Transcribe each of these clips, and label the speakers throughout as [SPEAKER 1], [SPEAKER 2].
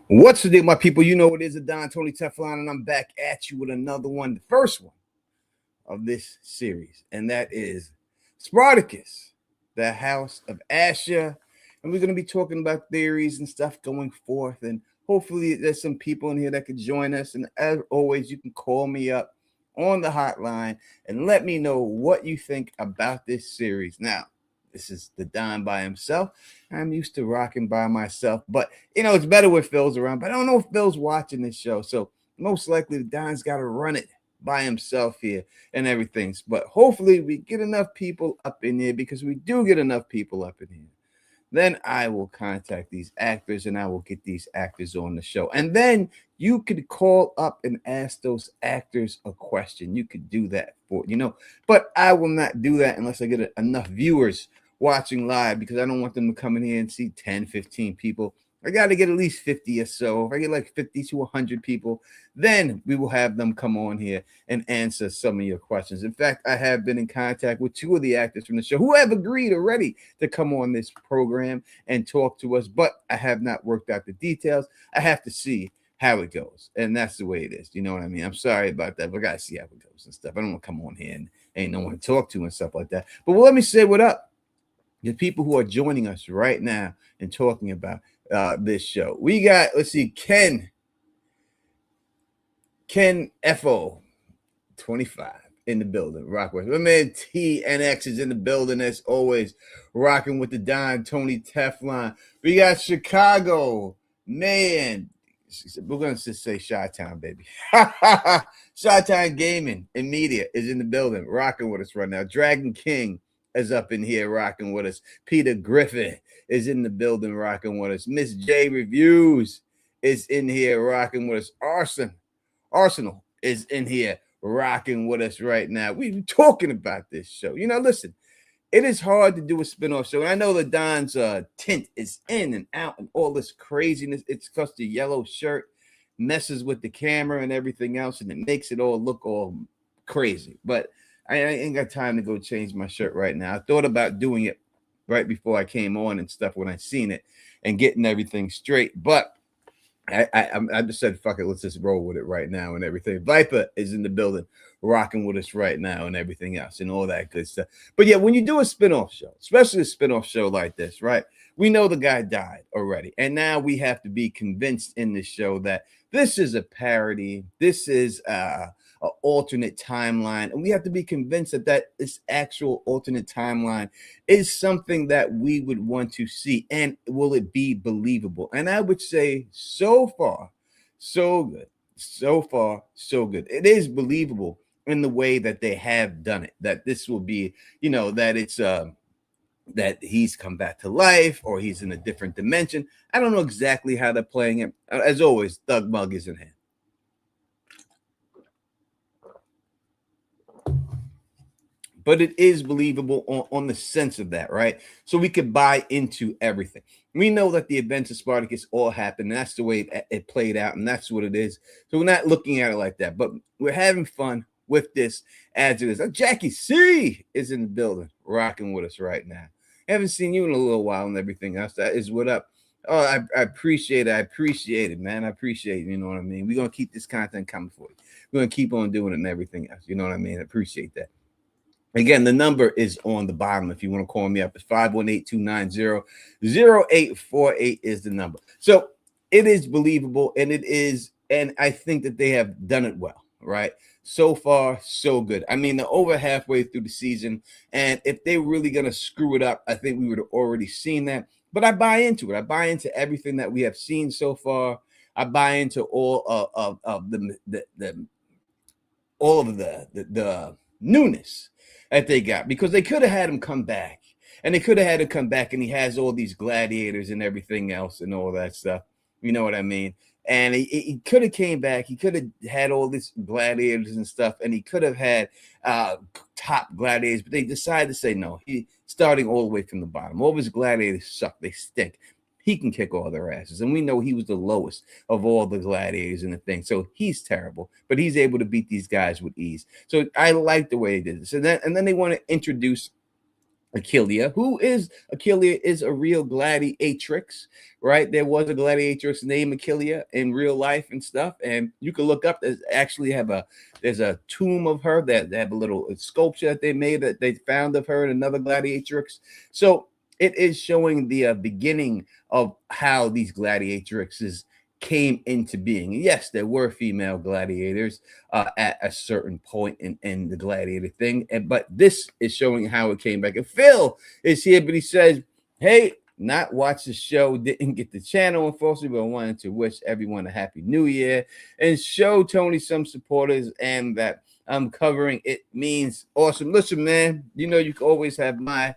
[SPEAKER 1] What's the deal, my people? You know it is a Don Tony Teflon, and I'm back at you with another one, the first one of this series, and that is Spartacus, the House of Ashur. And we're going to be talking about theories and stuff going forth, and hopefully there's some people in here that could join us. And as always, you can call me up on the hotline and let me know what you think about this series. Now, this is the Don by himself. I'm used to rocking by myself, but it's better when Phil's around. But I don't know if Phil's watching this show, so most likely the Don's got to run it by himself here and everything. But hopefully we get enough people up in here, because we do get enough people up in here. Then I will contact these actors and I will get these actors on the show. And then you could call up and ask those actors a question. You could do that but I will not do that unless I get enough viewers watching live, because I don't want them to come in here and see 10, 15 people. I got to get at least 50 or so. If I get like 50 to 100 people, then we will have them come on here and answer some of your questions. In fact, I have been in contact with two of the actors from the show who have agreed already to come on this program and talk to us, but I have not worked out the details. I have to see how it goes, and that's the way it is. You know what I mean? I'm sorry about that, but I got to see how it goes and stuff. I don't want to come on here and ain't no one to talk to and stuff like that. But let me say what up. The people who are joining us right now and talking about this show. We got, let's see, Ken FO 25 in the building. Rock with my man TNX is in the building as always, rocking with the Don Tony Teflon. We got Chicago, man. We're gonna just say Chi-Town, baby. Chi-Town Gaming and Media is in the building, rocking with us right now. Dragon King is up in here rocking with us. Peter Griffin is in the building rocking with us. Miss J Reviews is in here rocking with us. Arsenal is in here rocking with us right now. We're talking about this show. Listen, it is hard to do a spinoff show. And I know that Don's tint is in and out and all this craziness. It's because the yellow shirt messes with the camera and everything else, and it makes it all look all crazy. But I ain't got time to go change my shirt right now. I thought about doing it right before I came on and stuff when I seen it and getting everything straight. But I just said, fuck it, let's just roll with it right now and everything. Viper is in the building rocking with us right now and everything else and all that good stuff. But yeah, when you do a spinoff show, especially a spinoff show like this, right? We know the guy died already. And now we have to be convinced in this show that this is a parody. This is an alternate timeline, and we have to be convinced that this actual alternate timeline is something that we would want to see, and will it be believable? And I would say so far so good. So far so good. It is believable in the way that they have done it, that this will be, that it's that he's come back to life or he's in a different dimension. I don't know exactly how they're playing it. As always, Thug Mug is in here. But it is believable on the sense of that, right? So we could buy into everything. We know that the events of Spartacus all happened, and that's the way it played out, and that's what it is. So we're not looking at it like that, but we're having fun with this as it is. Jackie C is in the building, rocking with us right now. I haven't seen you in a little while and everything else. That is what up. Oh, I appreciate it. I appreciate it, man. I appreciate it. You know what I mean? We're going to keep this content coming for you. We're going to keep on doing it and everything else. You know what I mean? I appreciate that. Again, the number is on the bottom. If you want to call me up, it's 518-290-0848 is the number. So it is believable, and I think that they have done it well, right? So far, so good. I mean, they're over halfway through the season, and if they're really going to screw it up, I think we would have already seen that. But I buy into it. I buy into everything that we have seen so far. I buy into all of the newness that they got, because they could have had him come back, and they could have had him come back, and he has all these gladiators and everything else and all that stuff. You know what I mean? And he could have came back. He could have had all these gladiators and stuff, and he could have had top gladiators, but they decided to say no. He starting all the way from the bottom. All of his gladiators suck. They stink. He can kick all their asses. And we know he was the lowest of all the gladiators in the thing. So he's terrible, but he's able to beat these guys with ease. So I like the way he did this. And then they want to introduce Achillia, Achillia is a real gladiatrix, right? There was a gladiatrix named Achillia in real life and stuff, and you can look up. There's a tomb of her that they have a little sculpture that they made that they found of her and another gladiatrix. So it is showing the beginning of how these gladiatrixes came into being. Yes, there were female gladiators at a certain point in the gladiator thing, but this is showing how it came back. And Phil is here, but he says, "Hey, not watch the show, didn't get the channel, unfortunately, but I wanted to wish everyone a happy new year and show Tony some supporters and that I'm covering it means awesome." Listen, man, you know you can always have my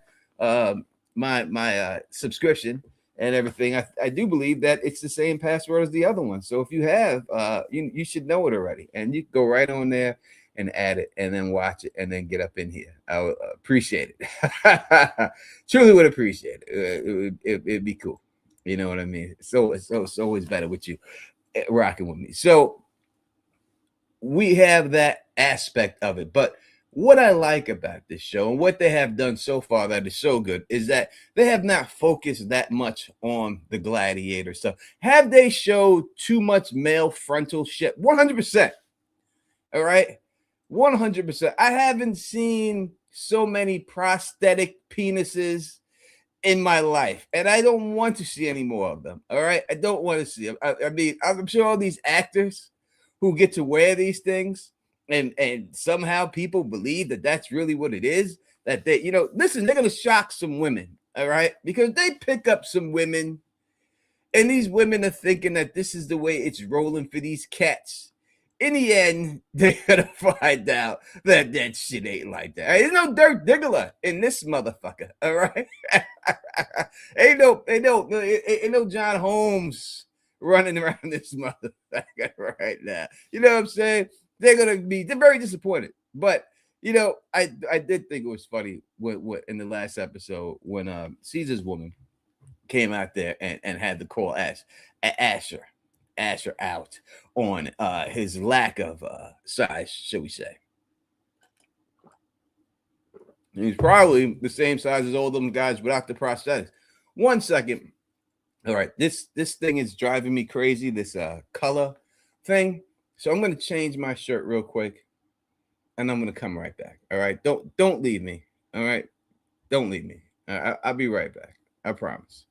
[SPEAKER 1] subscription and everything. I do believe that it's the same password as the other one. So if you have, you should know it already, and you can go right on there and add it, and then watch it, and then get up in here. I would appreciate it. Truly would appreciate it. It'd be cool. You know what I mean? So it's always better with you rocking with me. So we have that aspect of it, but what I like about this show and what they have done so far that is so good is that they have not focused that much on the gladiator stuff. Have they showed too much male frontal shit? 100%. All right. 100%. I haven't seen so many prosthetic penises in my life, and I don't want to see any more of them. All right. I don't want to see them. I mean, I'm sure all these actors who get to wear these things and somehow people believe that that's really what it is, that they, listen, they're going to shock some women, all right, because they pick up some women and these women are thinking that this is the way it's rolling for these cats. In the end, they're going to find out that that shit ain't like that. Ain't no Dirk Diggler in this motherfucker, all right? ain't no John Holmes running around this motherfucker right now. You know what I'm saying? They're very disappointed. But I did think it was funny what in the last episode when Caesar's woman came out there and had to call Ashur out on his lack of size, shall we say. He's probably the same size as all them guys without the prosthetics. 1 second. All right, this thing is driving me crazy, this color thing. So I'm going to change my shirt real quick, and I'm going to come right back. All right, don't leave me. All right, don't leave me. I'll be right back. I promise.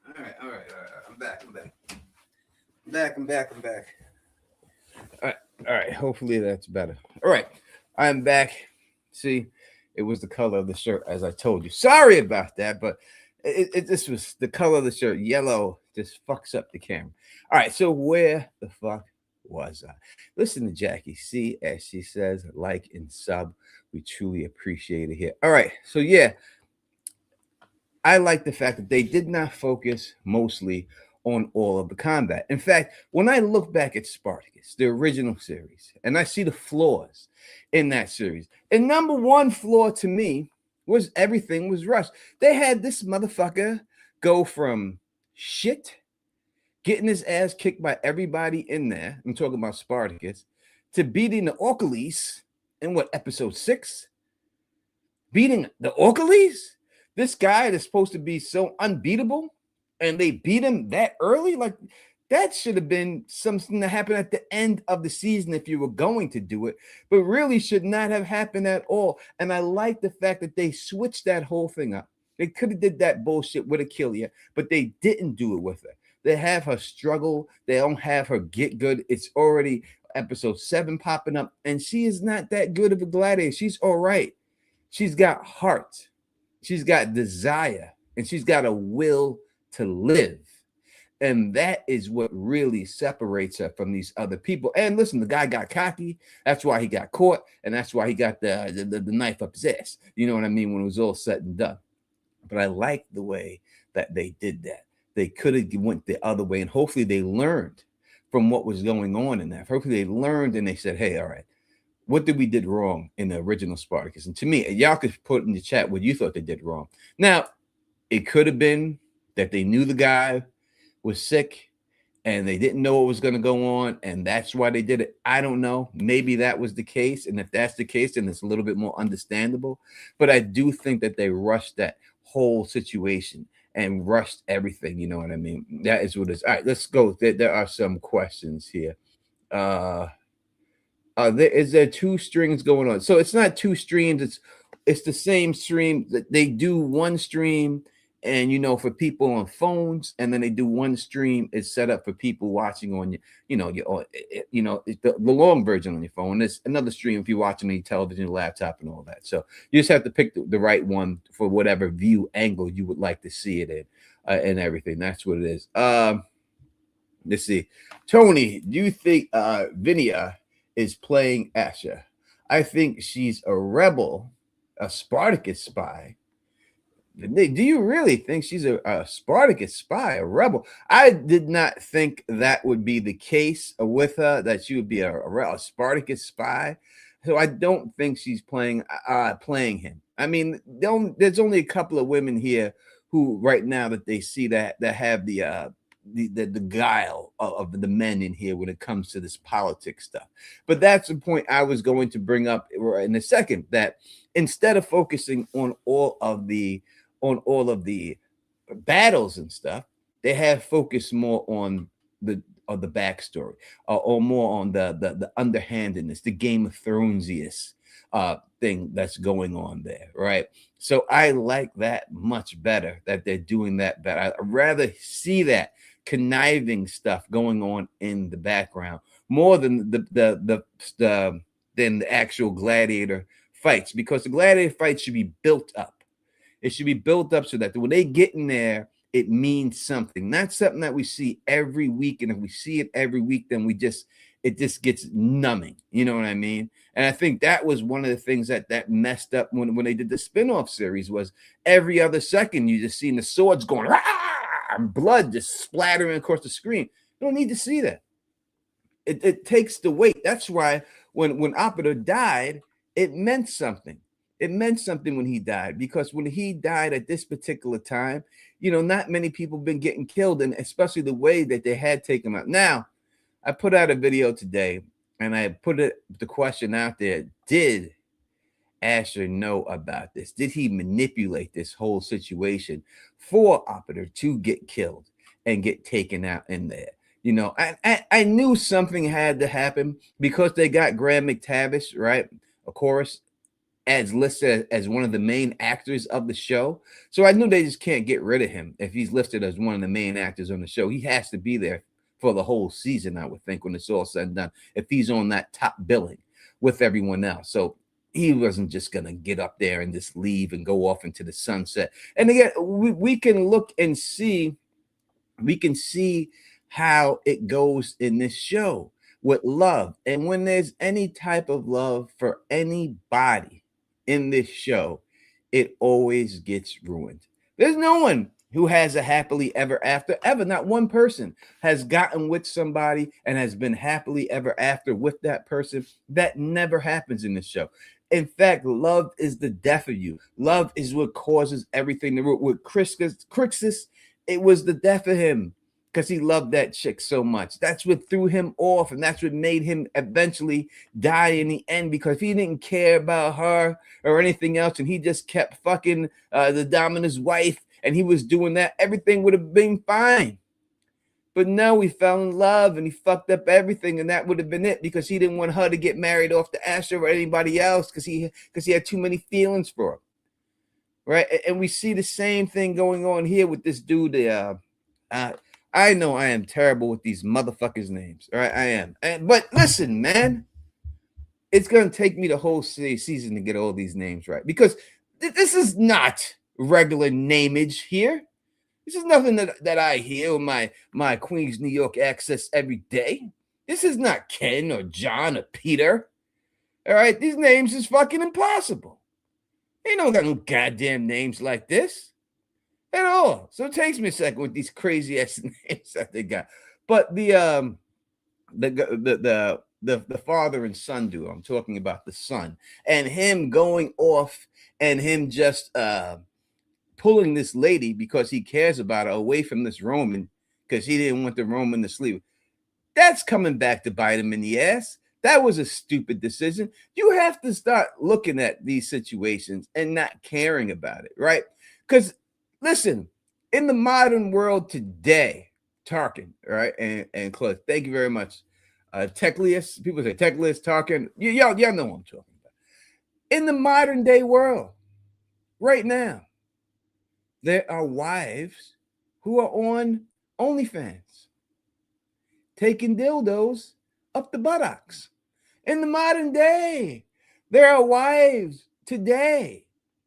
[SPEAKER 1] All right. I'm back. I'm back. All right. Hopefully that's better. All right. I'm back. See, it was the color of the shirt, as I told you. Sorry about that, but this was the color of the shirt. Yellow just fucks up the camera. All right. So where the fuck was I? Listen to Jackie C, as she says, like and sub. We truly appreciate it here. All right. So, yeah, I like the fact that they did not focus mostly on all of the combat. In fact, when I look back at Spartacus, the original series, and I see the flaws in that series, and number one flaw to me was everything was rushed. They had this motherfucker go from shit, getting his ass kicked by everybody in there. I'm talking about Spartacus, to beating the Orcales in what, episode 6? Beating the Orcales? This guy that's supposed to be so unbeatable, and they beat him that early? Like, that should have been something that happened at the end of the season if you were going to do it, but really should not have happened at all. And I like the fact that they switched that whole thing up. They could have did that bullshit with Achilles, but they didn't do it with her. They have her struggle. They don't have her get good. It's already episode 7 popping up, and she is not that good of a gladiator. She's all right. She's got heart, she's got desire, and she's got a will to live. And that is what really separates her from these other people. And listen, the guy got cocky. That's why he got caught, and that's why he got the knife up his ass. You know what I mean? When it was all said and done. But I like the way that they did that. They could have went the other way, and hopefully they learned from what was going on in that. Hopefully they learned and they said, hey, all right, what did we did wrong in the original Spartacus? And to me, y'all could put in the chat what you thought they did wrong. Now, it could have been that they knew the guy was sick and they didn't know what was going to go on, and that's why they did it. I don't know. Maybe that was the case, and if that's the case, then it's a little bit more understandable. But I do think that they rushed that whole situation and rushed everything. You know what I mean? That is what it is. All right, let's go. There are some questions here. Is there 2 strings going on? So it's not 2 streams. It's the same stream. That they do one stream, and for people on phones, and then they do one stream is set up for people watching on the long version on your phone. There's another stream if you're watching on your television, your laptop, and all that. So you just have to pick the right one for whatever view angle you would like to see it in, and everything. That's what it is. Let's see. Tony, do you think Vinia is playing Ashur? I think she's a rebel, a Spartacus spy. Do you really think she's a Spartacus spy, a rebel? I did not think that would be the case with her, that she would be a Spartacus spy. So I don't think she's playing him. I mean, there's only a couple of women here who right now that they see that have the guile of the men in here when it comes to this politics stuff. But that's the point I was going to bring up in a second, that instead of focusing on all of the battles and stuff, they have focused more on the backstory, or more on the underhandedness, the Game of Thronesiest thing that's going on there, right? So I like that much better, that they're doing that better. I'd rather see that conniving stuff going on in the background more than the actual gladiator fights, because the gladiator fights should be built up. It should be built up so that when they get in there, it means something, not something that we see every week. And if we see it every week, then it just gets numbing. You know what I mean? And I think that was one of the things that messed up when they did the spinoff series, was every other second you just seen the swords going, and blood just splattering across the screen. You don't need to see that. It takes the weight. That's why when Operator died, it meant something. It meant something when he died, because when he died at this particular time, not many people been getting killed, and especially the way that they had taken him out. Now, I put out a video today, and I put the question out there: did Ashur know about this? Did he manipulate this whole situation for Operator to get killed and get taken out in there? I knew something had to happen, because they got Graham McTavish, right? Of course, as listed as one of the main actors of the show. So I knew they just can't get rid of him if he's listed as one of the main actors on the show. He has to be there for the whole season, I would think, when it's all said and done, if he's on that top billing with everyone else. So he wasn't just going to get up there and just leave and go off into the sunset. And again, we can look and see, how it goes in this show with love. And when there's any type of love for anybody, in this show, it always gets ruined. There's no one who has a happily ever after, ever. Not one person has gotten with somebody and has been happily ever after with that person. That never happens in this show. In fact, love is the death of you. Love is what causes everything to ruin. With Crixus, it was the death of him because he loved that chick so much. That's what threw him off, and that's what made him eventually die in the end, because if he didn't care about her or anything else and he just kept fucking the Dominus wife and he was doing that, everything would have been fine. But no, he fell in love and he fucked up everything, and that would have been it, because he didn't want her to get married off to Ashur or anybody else, because he had too many feelings for her, right? And we see the same thing going on here with this dude. I know I am terrible with these motherfuckers' names, all right? I am. But listen, man, it's gonna take me the whole season to get all these names right, because this is not regular nameage here. This is nothing that I hear with my Queens, New York access every day. This is not Ken or John or Peter. All right, these names is fucking impossible. They don't got no goddamn names like this at all. So it takes me a second with these crazy ass names that they got. But the father and son duo, I'm talking about the son, and him going off and him just pulling this lady because he cares about her away from this Roman because he didn't want the Roman to sleep. That's coming back to bite him in the ass. That was a stupid decision. You have to start looking at these situations and not caring about it, right? Because listen, in the modern world today, Tarkin, right? And Cliff, thank you very much. Techlius, people say Techlius, Tarkin. Y'all know what I'm talking about. In the modern day world, right now, there are wives who are on OnlyFans, taking dildos up the buttocks. In the modern day, there are wives today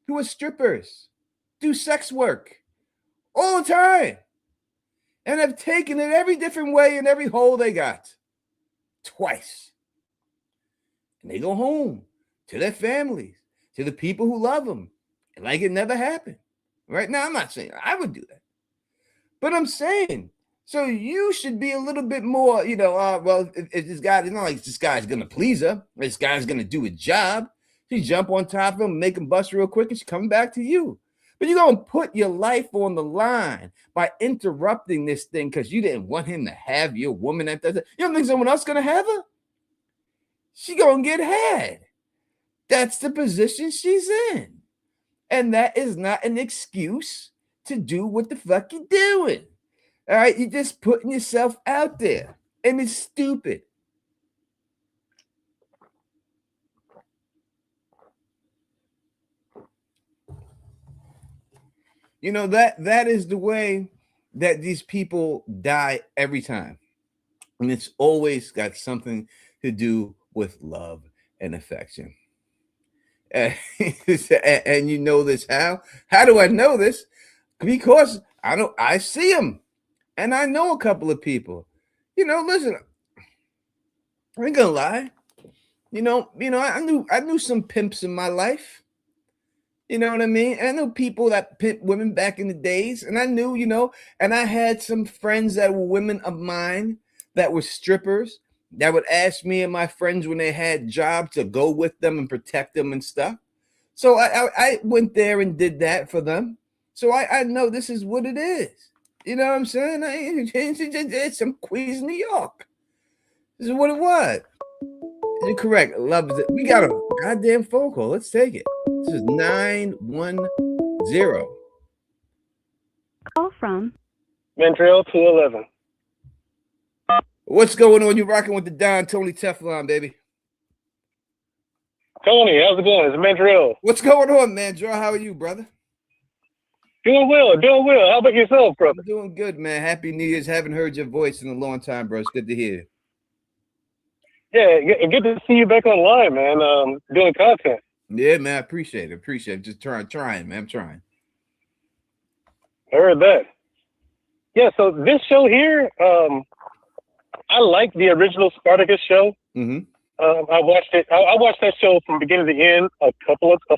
[SPEAKER 1] who are strippers, do sex work all the time, and have taken it every different way in every hole they got twice. And they go home to their families, to the people who love them, like it never happened. Right now, I'm not saying I would do that, but I'm saying, so you should be a little bit more, well, if this guy, like this guy's going to please her, this guy's going to do a job, she jump on top of him, make him bust real quick, and she's coming back to you. But you're going to put your life on the line by interrupting this thing because you didn't want him to have your woman at that time. You don't think someone else is going to have her? She going to get had. That's the position she's in. And that is not an excuse to do what the fuck you're doing. All right, you're just putting yourself out there, and it's stupid. That is the way that these people die every time. And it's always got something to do with love and affection. And you know this how? How do I know this? Because I see them, and I know a couple of people. Listen, I ain't gonna lie. I knew some pimps in my life. You know what I mean? I knew people that pimp women back in the days, and I knew, and I had some friends that were women of mine that were strippers that would ask me and my friends when they had jobs to go with them and protect them and stuff. So I went there and did that for them. So I know this is what it is. You know what I'm saying? It's some Queens, New York. This is what it was. You're correct. Love it. We got a goddamn phone call. Let's take it. This is 910.
[SPEAKER 2] Call from
[SPEAKER 3] Montreal 211.
[SPEAKER 1] What's going on? You're rocking with the Don Tony Teflon, baby.
[SPEAKER 3] Tony, how's it going? It's Montreal.
[SPEAKER 1] What's going on, man? Joe, how are you, brother?
[SPEAKER 3] Doing well. How about yourself, brother?
[SPEAKER 1] I'm doing good, man. Happy New Year's. Haven't heard your voice in a long time, bro. It's good to hear you.
[SPEAKER 3] Yeah, good to see you back online, man. Doing content.
[SPEAKER 1] Yeah, man. I appreciate it. Just trying, man. I'm trying.
[SPEAKER 3] I heard that. Yeah, so this show here, I like the original Spartacus show.
[SPEAKER 1] Mm-hmm.
[SPEAKER 3] I watched it. I watched that show from beginning to end a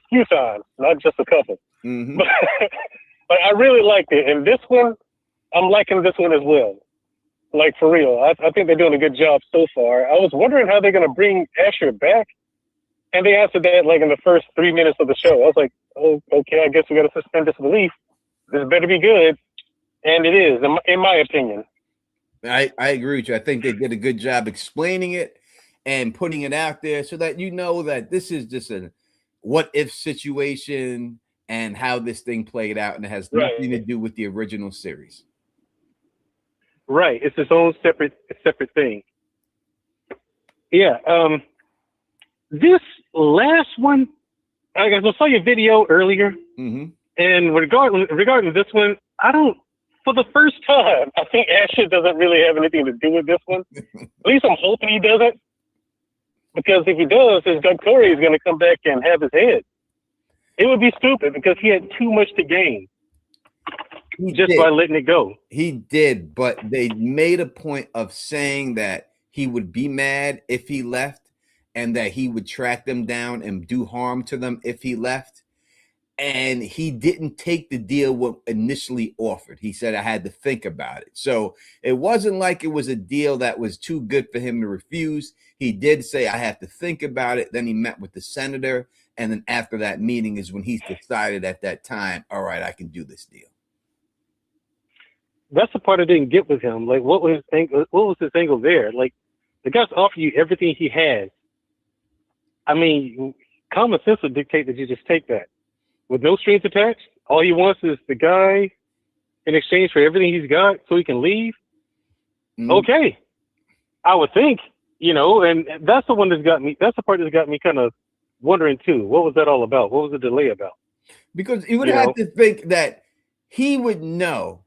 [SPEAKER 3] few times, not just a couple.
[SPEAKER 1] Mm-hmm.
[SPEAKER 3] But I really liked it. And this one, I'm liking this one as well. Like, for real. I think they're doing a good job so far. I was wondering how they're going to bring Ashur back. And they answered that, like, in the first 3 minutes of the show. I was like, oh, okay, I guess we got to suspend disbelief. This better be good. And it is, in my opinion.
[SPEAKER 1] I agree with you. I think they did a good job explaining it and putting it out there so that you know that this is just a what if situation and how this thing played out, and it has nothing to do with the original series.
[SPEAKER 3] Right. It's its own separate thing. Yeah. This last one, I saw your video earlier,
[SPEAKER 1] mm-hmm.
[SPEAKER 3] and regarding this one, for the first time, I think Ashur doesn't really have anything to do with this one. At least I'm hoping he doesn't. Because if he does, his Tori is going to come back and have his head. It would be stupid because he had too much to gain by letting it go.
[SPEAKER 1] He did, but they made a point of saying that he would be mad if he left and that he would track them down and do harm to them if he left. And he didn't take the deal what initially offered. He said, I had to think about it. So it wasn't like it was a deal that was too good for him to refuse. He did say, I have to think about it. Then he met with the senator. And then after that meeting is when he decided at that time, all right, I can do this deal.
[SPEAKER 3] That's the part I didn't get with him. Like, what was his angle there? Like, the guy's offering you everything he has. I mean, common sense would dictate that you just take that. With no strings attached, all he wants is the guy in exchange for everything he's got so he can leave. Mm-hmm. Okay. I would think, and that's the one that's the part that's got me kind of wondering too. What was that all about? What was the delay about?
[SPEAKER 1] Because you would have to think that he would know,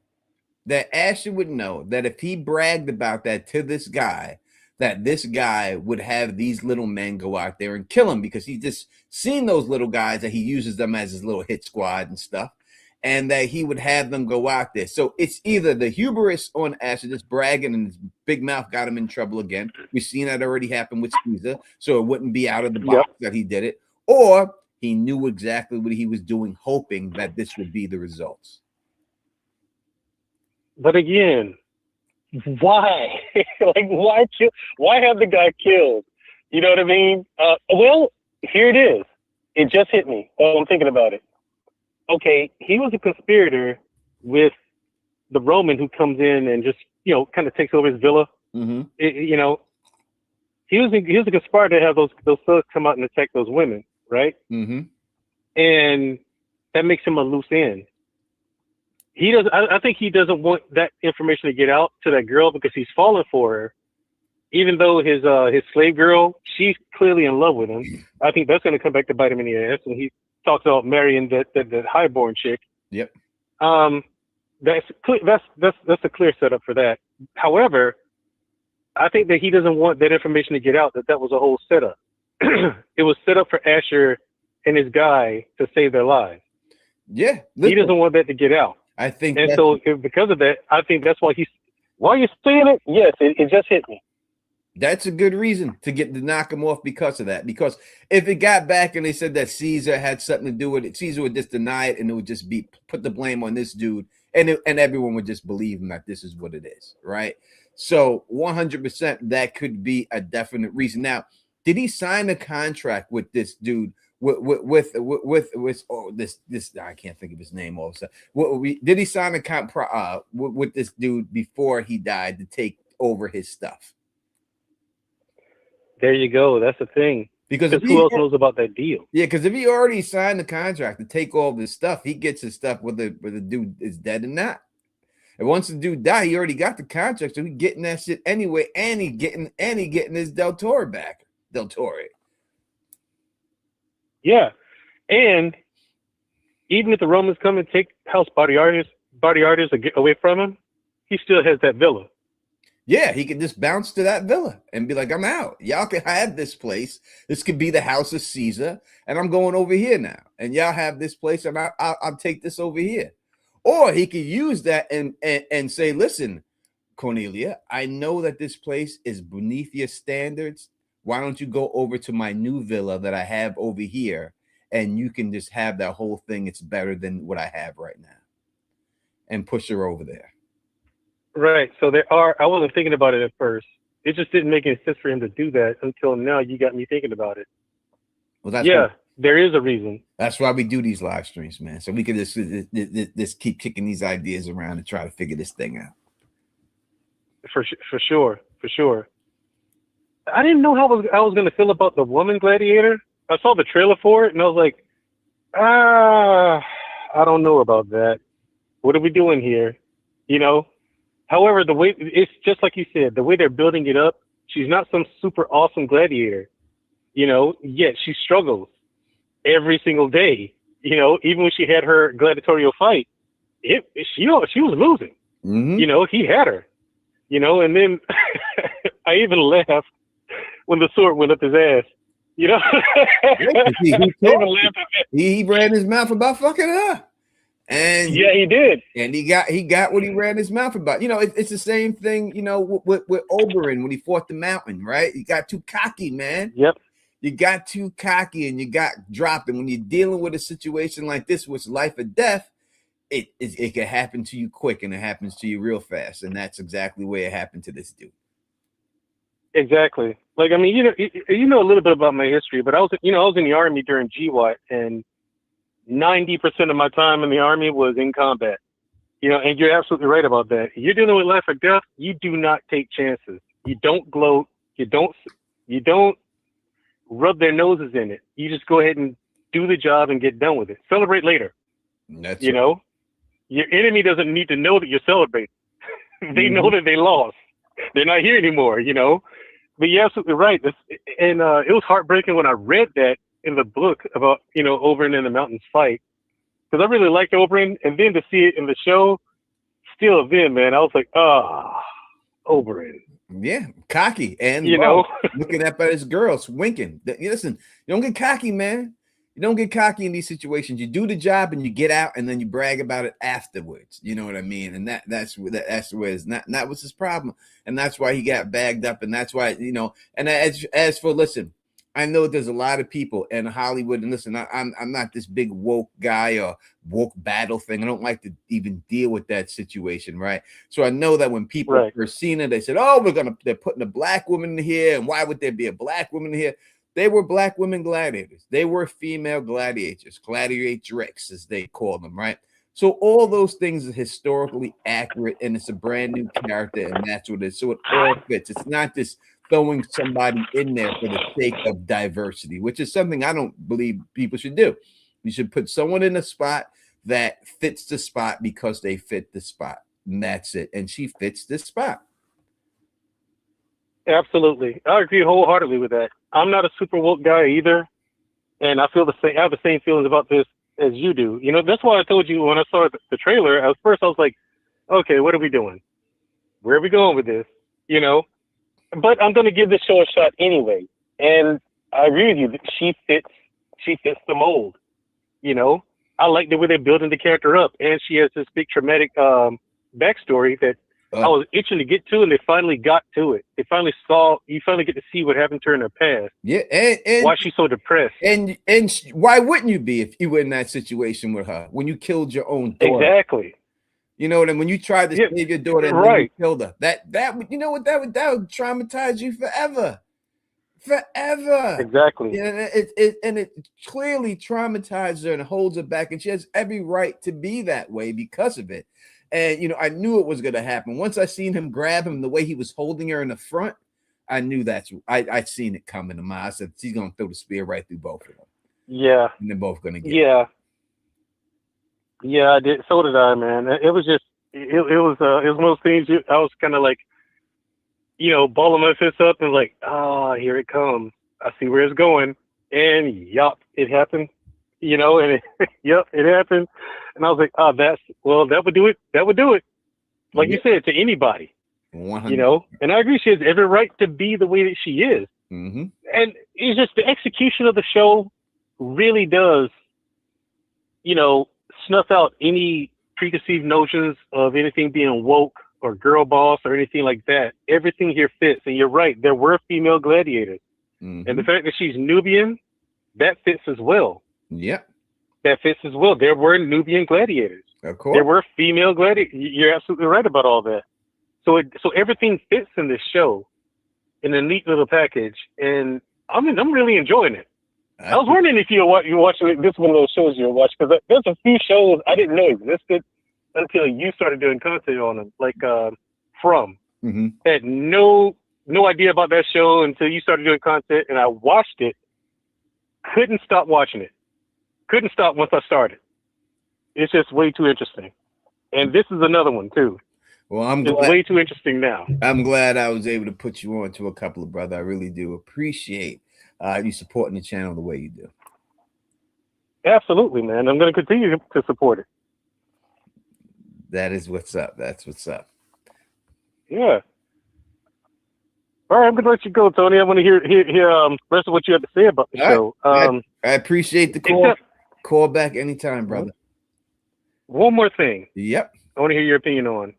[SPEAKER 1] that Ashur would know that if he bragged about that to this guy, that this guy would have these little men go out there and kill him because he's just seen those little guys that he uses them as his little hit squad and stuff, and that he would have them go out there. So it's either the hubris on Ashur, just bragging, and his big mouth got him in trouble again. We've seen that already happen with Caesar, so it wouldn't be out of the box that he did it. Or he knew exactly what he was doing, hoping that this would be the results.
[SPEAKER 3] But again, why? Why have the guy killed? You know what I mean? Well, here it is. It just hit me while I'm thinking about it. Okay, he was a conspirator with the Roman who comes in and just, kind of takes over his villa.
[SPEAKER 1] Mm-hmm.
[SPEAKER 3] He was a conspirator to have those thugs come out and attack those women, right?
[SPEAKER 1] Mm-hmm.
[SPEAKER 3] And that makes him a loose end. He doesn't. I think he doesn't want that information to get out to that girl because he's falling for her, even though his slave girl, she's clearly in love with him. I think that's going to come back to bite him in the ass when he talks about marrying that highborn chick.
[SPEAKER 1] Yep.
[SPEAKER 3] That's a clear setup for that. However, I think that he doesn't want that information to get out. That was a whole setup. It was set up for Ashur and his guy to save their lives.
[SPEAKER 1] Yeah.
[SPEAKER 3] He doesn't want that to get out.
[SPEAKER 1] I think,
[SPEAKER 3] and so because of that, I think that's why why you're saying it. Yes, it just hit me.
[SPEAKER 1] That's a good reason to knock him off because of that. Because if it got back and they said that Caesar had something to do with it, Caesar would just deny it, and it would just be put the blame on this dude, and everyone would just believe him that this is what it is, right? So 100% that could be a definite reason. Now, did he sign a contract with this dude? With this I can't think of his name also. Did he sign a contract with this dude before he died to take over his stuff?
[SPEAKER 3] There you go. That's the thing. Because who else knows about that deal?
[SPEAKER 1] Yeah, because if he already signed the contract to take all this stuff, he gets his stuff whether the dude is dead or not. And once the dude died, he already got the contract, so he getting that shit anyway, and he getting his Del Toro back. Del Toro.
[SPEAKER 3] Yeah, and even if the Romans come and take House Spartacus away from him, he still has that villa.
[SPEAKER 1] Yeah, he could just bounce to that villa and be like, I'm out. Y'all can have this place. This could be the house of Caesar, and I'm going over here now. And y'all have this place, and I'll take this over here. Or he could use that and say, listen, Cornelia, I know that this place is beneath your standards. Why don't you go over to my new villa that I have over here, and you can just have that whole thing? It's better than what I have right now, and push her over there.
[SPEAKER 3] Right. So I wasn't thinking about it at first. It just didn't make any sense for him to do that until now. You got me thinking about it.
[SPEAKER 1] Well,
[SPEAKER 3] there is a reason.
[SPEAKER 1] That's why we do these live streams, man. So we can just keep kicking these ideas around and try to figure this thing out.
[SPEAKER 3] For sure. I didn't know how I was going to feel about the woman gladiator. I saw the trailer for it, and I was like, I don't know about that. What are we doing here? You know? However, the way it's just like you said, the way they're building it up, she's not some super awesome gladiator, you know, yet she struggles every single day. You know, even when she had her gladiatorial fight, she was losing.
[SPEAKER 1] Mm-hmm.
[SPEAKER 3] You know, he had her, you know, and then I even laughed when the sword went up his ass. You know,
[SPEAKER 1] he ran his mouth about fucking her. And
[SPEAKER 3] yeah, he did.
[SPEAKER 1] And he got what he ran his mouth about. You know, it's the same thing, you know, with Oberyn when he fought the mountain, right? He got too cocky, man.
[SPEAKER 3] Yep.
[SPEAKER 1] You got too cocky and you got dropped. And when you're dealing with a situation like this, which life or death, it can happen to you quick, and it happens to you real fast. And that's exactly where it happened to this dude.
[SPEAKER 3] Exactly. Like, I mean, you know a little bit about my history, but I was in the army during GWAT, and 90% of my time in the army was in combat. You know, and you're absolutely right about that. You're dealing with life or death. You do not take chances. You don't gloat. You don't rub their noses in it. You just go ahead and do the job and get done with it. Celebrate later.
[SPEAKER 1] That's
[SPEAKER 3] you know, your enemy doesn't need to know that you're celebrating. They know that they lost. They're not here anymore, you know. But you're absolutely right. And it was heartbreaking when I read that in the book about, you know, Oberyn and the Mountains fight. Because I really liked Oberyn. And then to see it in the show, still then, man, I was like, Oberyn.
[SPEAKER 1] Yeah, cocky. And,
[SPEAKER 3] you know,
[SPEAKER 1] looking up at his girls, winking. Listen, you don't get cocky, man. You don't get cocky in these situations. You do the job and you get out, and then you brag about it afterwards. You know what I mean? And that's where it's not was his problem, and that's why he got bagged up, and that's why, you know. And as for, listen, I know there's a lot of people in Hollywood, and listen, I'm not this big woke guy or woke battle thing. I don't like to even deal with that situation, right? So I know that when people first seen it, they said, "Oh, they're putting a black woman in here, and why would there be a black woman in here?" They were black women gladiators. They were female gladiators, gladiatrix, as they call them, right? So all those things are historically accurate, and it's a brand new character, and that's what it is. So it all fits. It's not just throwing somebody in there for the sake of diversity, which is something I don't believe people should do. You should put someone in a spot that fits the spot because they fit the spot, and that's it. And she fits this spot.
[SPEAKER 3] Absolutely. I agree wholeheartedly with that. I'm not a super woke guy either. And I feel the same. I have the same feelings about this as you do. You know, that's why I told you when I saw the trailer, at first I was like, okay, what are we doing? Where are we going with this? You know, but I'm going to give this show a shot anyway. And I agree with you. She fits the mold. You know, I like the way they're building the character up. And she has this big traumatic backstory that I was itching to get to, and they finally got to it. You finally get to see what happened to her in her past.
[SPEAKER 1] Yeah, and
[SPEAKER 3] why she's so depressed.
[SPEAKER 1] And why wouldn't you be if you were in that situation with her when you killed your own daughter?
[SPEAKER 3] Exactly.
[SPEAKER 1] You know what I mean? When you tried to save your daughter and then you killed her, that you know what that would traumatize you forever. Forever.
[SPEAKER 3] Exactly.
[SPEAKER 1] Yeah, it clearly traumatized her and holds her back, and she has every right to be that way because of it. And, you know, I knew it was going to happen. Once I seen him grab him the way he was holding her in the front, I knew I'd seen it coming to mind. I said, he's going to throw the spear right through both of them.
[SPEAKER 3] Yeah.
[SPEAKER 1] And they're both going to get
[SPEAKER 3] it. Yeah, I did. So did I, man. It was just, it was one of those things. I was kind of like, you know, balling my fists up and like, here it comes. I see where it's going. And yup, it happened. You know, and it happened. And I was like, that would do it. That would do it. Like you said, to anybody.
[SPEAKER 1] 100%.
[SPEAKER 3] You know, and I agree, she has every right to be the way that she is.
[SPEAKER 1] Mm-hmm.
[SPEAKER 3] And it's just the execution of the show really does, you know, snuff out any preconceived notions of anything being woke or girl boss or anything like that. Everything here fits. And you're right, there were female gladiators. And the fact that she's Nubian, that fits as well.
[SPEAKER 1] Yep.
[SPEAKER 3] That fits as well. There were Nubian gladiators.
[SPEAKER 1] Of course.
[SPEAKER 3] There were female gladiators. You're absolutely right about all that. So everything fits in this show in a neat little package, and I'm really enjoying it. I was wondering if you're watching this one of those shows you're watching, because there's a few shows I didn't know existed until you started doing content on them, like From. Had no idea about that show until you started doing content, and I watched it. Couldn't stop watching it. Couldn't stop once I started. It's just way too interesting. And this is another one too.
[SPEAKER 1] Well,
[SPEAKER 3] it's way too interesting now.
[SPEAKER 1] I'm glad I was able to put you on to a couple of brother. I really do appreciate you supporting the channel the way you do.
[SPEAKER 3] Absolutely, man. I'm going to continue to support it.
[SPEAKER 1] That is what's up. That's what's up.
[SPEAKER 3] Yeah. All right, I'm going to let you go, Tony. I want to hear rest of what you have to say about the show.
[SPEAKER 1] I appreciate the call. Call back anytime, brother.
[SPEAKER 3] One more thing.
[SPEAKER 1] Yep.
[SPEAKER 3] I want to hear your opinion on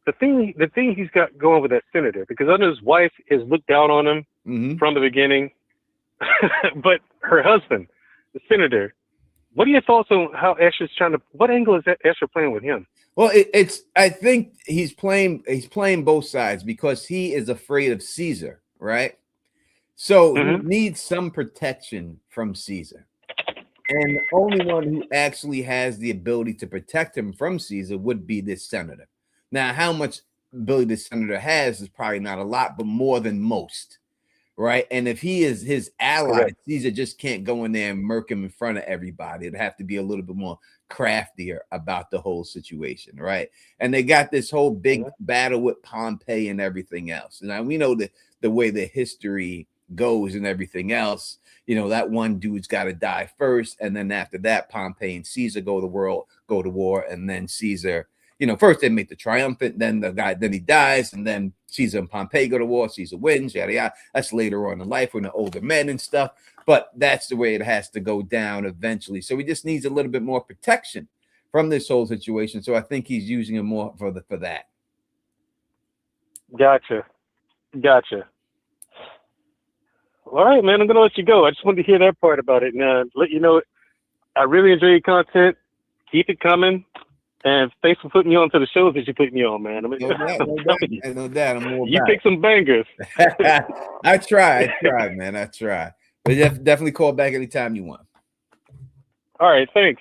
[SPEAKER 3] the thing he's got going with that senator, because I know his wife has looked down on him from the beginning, but her husband, the senator, what are your thoughts on how Ashur's what angle is that Ashur playing with him?
[SPEAKER 1] Well, I think he's playing both sides, because he is afraid of Caesar, right? So he needs some protection from Caesar. And the only one who actually has the ability to protect him from Caesar would be this senator. Now, how much ability this senator has is probably not a lot, but more than most, right? And if he is his ally, Caesar just can't go in there and murk him in front of everybody. It'd have to be a little bit more craftier about the whole situation, right? And they got this whole big battle with Pompey and everything else. Now, we know the way the history goes and everything else. You know, that one dude's got to die first, and then after that, Pompey and Caesar go to war, and then Caesar, you know, first they make the triumphant, then he dies, and then Caesar and Pompey go to war. Caesar wins, yada yada. That's later on in life when they're older men and stuff. But that's the way it has to go down eventually. So he just needs a little bit more protection from this whole situation. So I think he's using it more for that.
[SPEAKER 3] Gotcha. All right, man, I'm going to let you go. I just wanted to hear that part about it. And let you know, I really enjoy your content. Keep it coming. And thanks for putting me on to the shows that you put me on, man. I mean,
[SPEAKER 1] no doubt. I'm more
[SPEAKER 3] you pick some bangers.
[SPEAKER 1] I try, man. I try. But definitely call back anytime you want.
[SPEAKER 3] All right, thanks.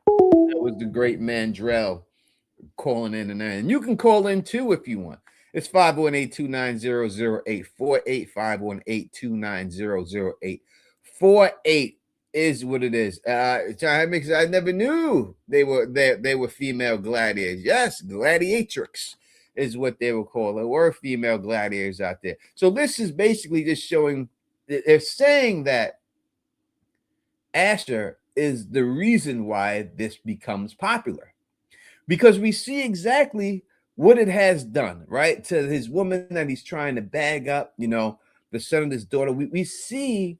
[SPEAKER 1] That was the great Mandrell calling in, and you can call in too if you want. It's 518-290-0848, 518-290-0848 is what it is. I never knew they were female gladiators. Yes, gladiatrix is what they were called. There were female gladiators out there. So this is basically just showing, they're saying that Ashur is the reason why this becomes popular, because we see exactly what it has done, right, to his woman that he's trying to bag up, you know, the son of his daughter. We see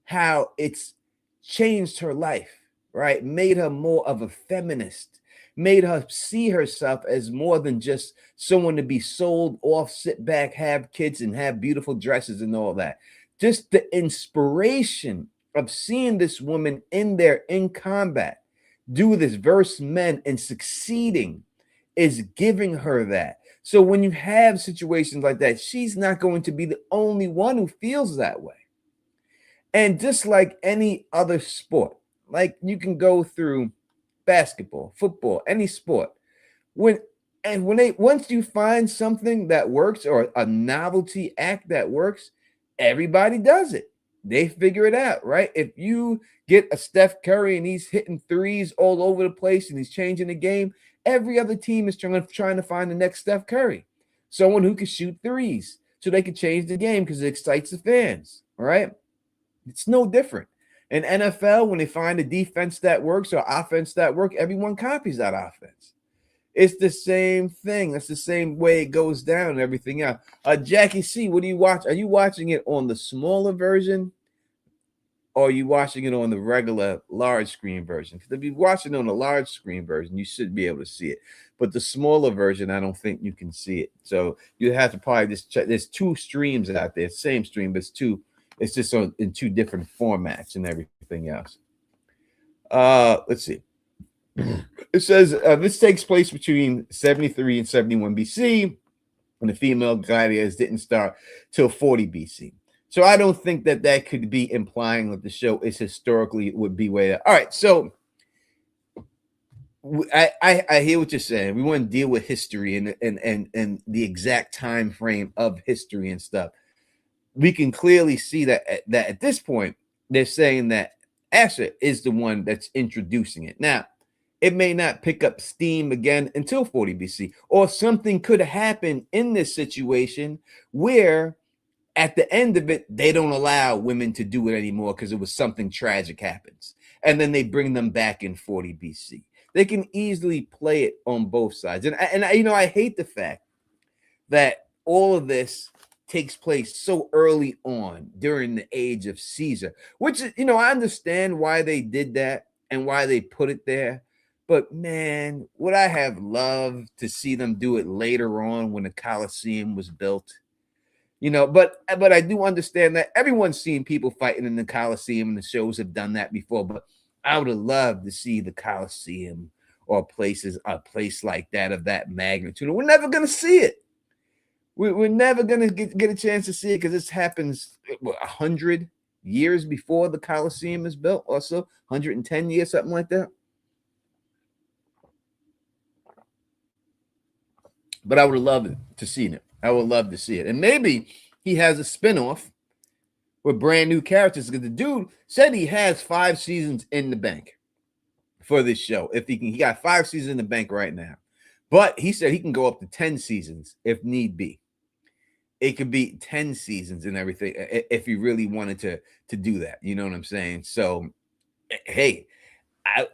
[SPEAKER 1] how it's changed her life, right? Made her more of a feminist, made her see herself as more than just someone to be sold off, sit back, have kids, and have beautiful dresses and all that. Just the inspiration of seeing this woman in combat do this versus men and succeeding is giving her that. So when you have situations like that, she's not going to be the only one who feels that way. And just like any other sport, like you can go through basketball, football, any sport, once you find something that works, or a novelty act that works, everybody does it. They figure it out, right? If you get a Steph Curry and he's hitting threes all over the place and he's changing the game, every other team is trying to find the next Steph Curry, someone who can shoot threes so they can change the game because it excites the fans, all right? It's no different. In NFL, when they find a defense that works or offense that works, everyone copies that offense. It's the same thing. That's the same way it goes down and everything else. Jackie C, what do you watch? Are you watching it on the smaller version or are you watching it on the regular large screen version? Because if you're watching on the large screen version, you should be able to see it. But the smaller version, I don't think you can see it. So you have to probably just check. There's two streams out there, same stream, but it's two. It's just in two different formats and everything else. Let's see. It says this takes place between 73 and 71 BC, and the female gladiators didn't start till 40 BC. So I don't think that could be implying that the show is historically would be way. All right, so I hear what you're saying. We want to deal with history and the exact time frame of history and stuff. We can clearly see that at this point they're saying that Ashur is the one that's introducing it. Now, it may not pick up steam again until 40 BC, or something could happen in this situation where at the end of it, they don't allow women to do it anymore because it was something tragic happens. And then they bring them back in 40 BC. They can easily play it on both sides. And I hate the fact that all of this takes place so early on during the age of Caesar, which, I understand why they did that and why they put it there. But man, would I have loved to see them do it later on when the Colosseum was built? But I do understand that everyone's seen people fighting in the Colosseum, and the shows have done that before. But I would have loved to see the Colosseum or a place like that of that magnitude. We're never going to see it. We're never going to get a chance to see it because this happens 100 years before the Colosseum is built, or so 110 years, something like that. But I would have loved to see it. I would love to see it. And maybe he has a spinoff with brand new characters, because the dude said he has 5 seasons in the bank for this show. If he got 5 seasons in the bank right now. But he said he can go up to 10 seasons if need be. It could be 10 seasons and everything if he really wanted to do that. You know what I'm saying? So, hey,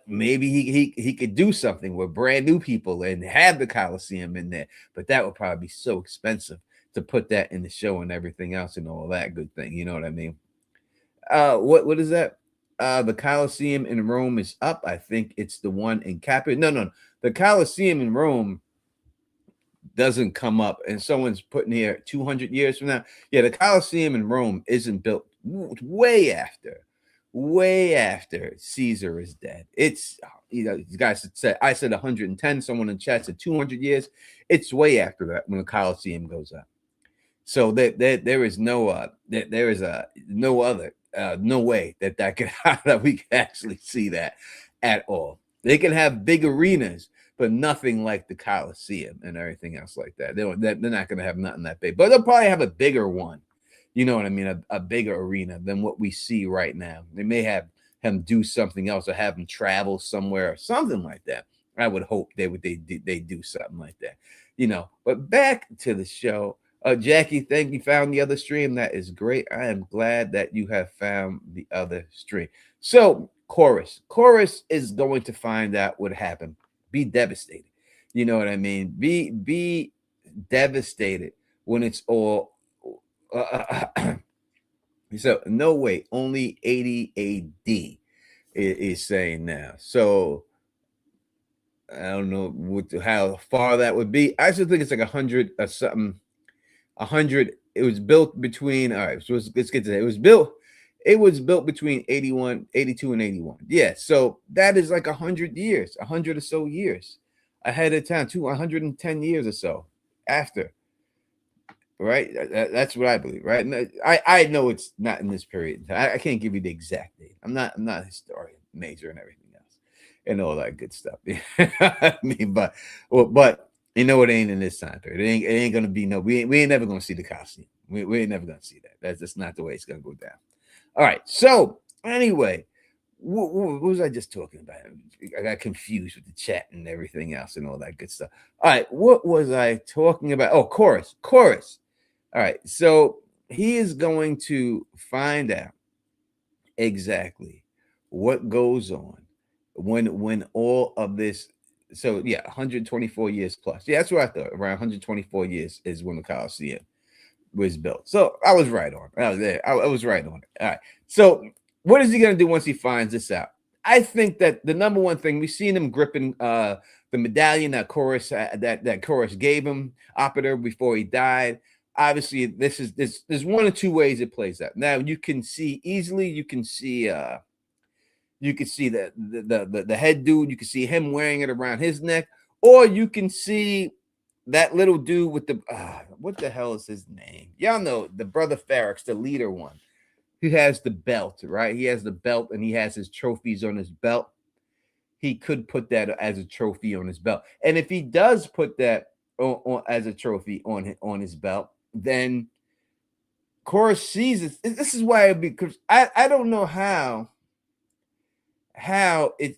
[SPEAKER 1] maybe he could do something with brand new people and have the Colosseum in there, but that would probably be so expensive to put that in the show and everything else and all that good thing. You know what I mean? What is that? The Colosseum in Rome is up. I think it's the one in Capua. No. The Colosseum in Rome doesn't come up, and someone's putting here 200 years from now. Yeah, the Colosseum in Rome isn't built way after Caesar is dead. It's, you guys said, I said 110, someone in chat said 200 years. It's way after that when the Colosseum goes up. So there is no way that we can actually see that at all. They can have big arenas, but nothing like the Colosseum and everything else like that. They're not going to have nothing that big, but they'll probably have a bigger one. You know what I mean? A bigger arena than what we see right now. They may have him do something else, or have him travel somewhere or something like that. I would hope they do something like that. But back to the show. Jackie, thank you. Found the other stream. That is great. I am glad that you have found the other stream. So Chorus is going to find out what happened. Be devastated. You know what I mean? Be devastated when it's all. So no way, only 80 AD is saying now. So I don't know how far that would be. I still think it's like 100 or something. 100. It was built between. All right, so let's get to that. It was built between 82 and 81. Yeah, so that is like 100 years, 100 or so years ahead of time, 110 years or so after. Right, that's what I believe. Right, and I know it's not in this period. I can't give you the exact date. I'm not a historian major and everything else and all that good stuff. I mean, but it ain't in this time period. It ain't gonna be we ain't never gonna see the Colosseum. We ain't never gonna see that. That's just not the way it's gonna go down. All right. So anyway, what was I just talking about? I got confused with the chat and everything else and all that good stuff. All right, what was I talking about? Oh, Chorus. All right, so he is going to find out exactly what goes on when all of this. So yeah, 124 years plus. Yeah, that's what I thought. Around 124 years is when the Colosseum was built. So I was right on. I was there. I was right on it. All right. So what is he going to do once he finds this out? I think that the number one thing, we've seen him gripping the medallion that Chorus that Chorus gave him, Operator, before he died. Obviously, there's one or two ways it plays out. Now you can see easily, you can see the head dude, you can see him wearing it around his neck, or you can see that little dude with the what the hell is his name? Y'all know the brother Farrax, the leader one, who has the belt, right? He has the belt and he has his trophies on his belt. He could put that as a trophy on his belt. And if he does put that on as a trophy on his belt, then Chorus sees it. This is why because I don't know how it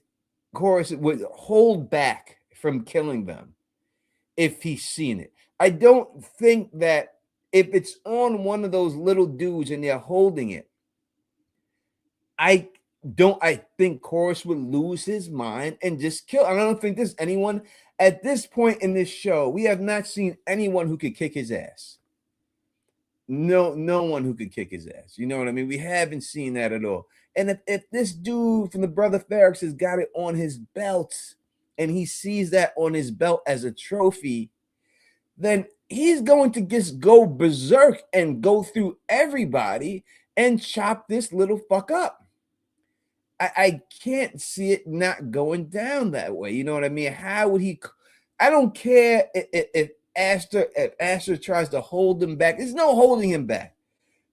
[SPEAKER 1] Chorus would hold back from killing them if he's seen it. I don't think that if it's on one of those little dudes and they're holding it, I think Chorus would lose his mind and just kill. I don't think there's anyone at this point in this show. We have not seen anyone who could kick his ass. No one who could kick his ass. You know what I mean? We haven't seen that at all. And if this dude from the brother Farrax has got it on his belt and he sees that on his belt as a trophy, then he's going to just go berserk and go through everybody and chop this little fuck up. I can't see it not going down that way. You know what I mean? How would he? I don't care if Ashur tries to hold him back. There's no holding him back.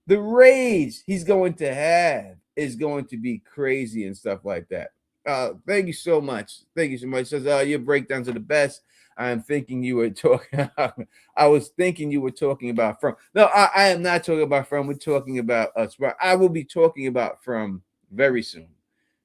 [SPEAKER 1] The rage he's going to have is going to be crazy and stuff like that. Thank you so much. Thank you so much. Says your breakdowns are the best. I'm thinking you were talking. I was thinking you were talking about From. No, I am not talking about From. We're talking about I will be talking about From very soon.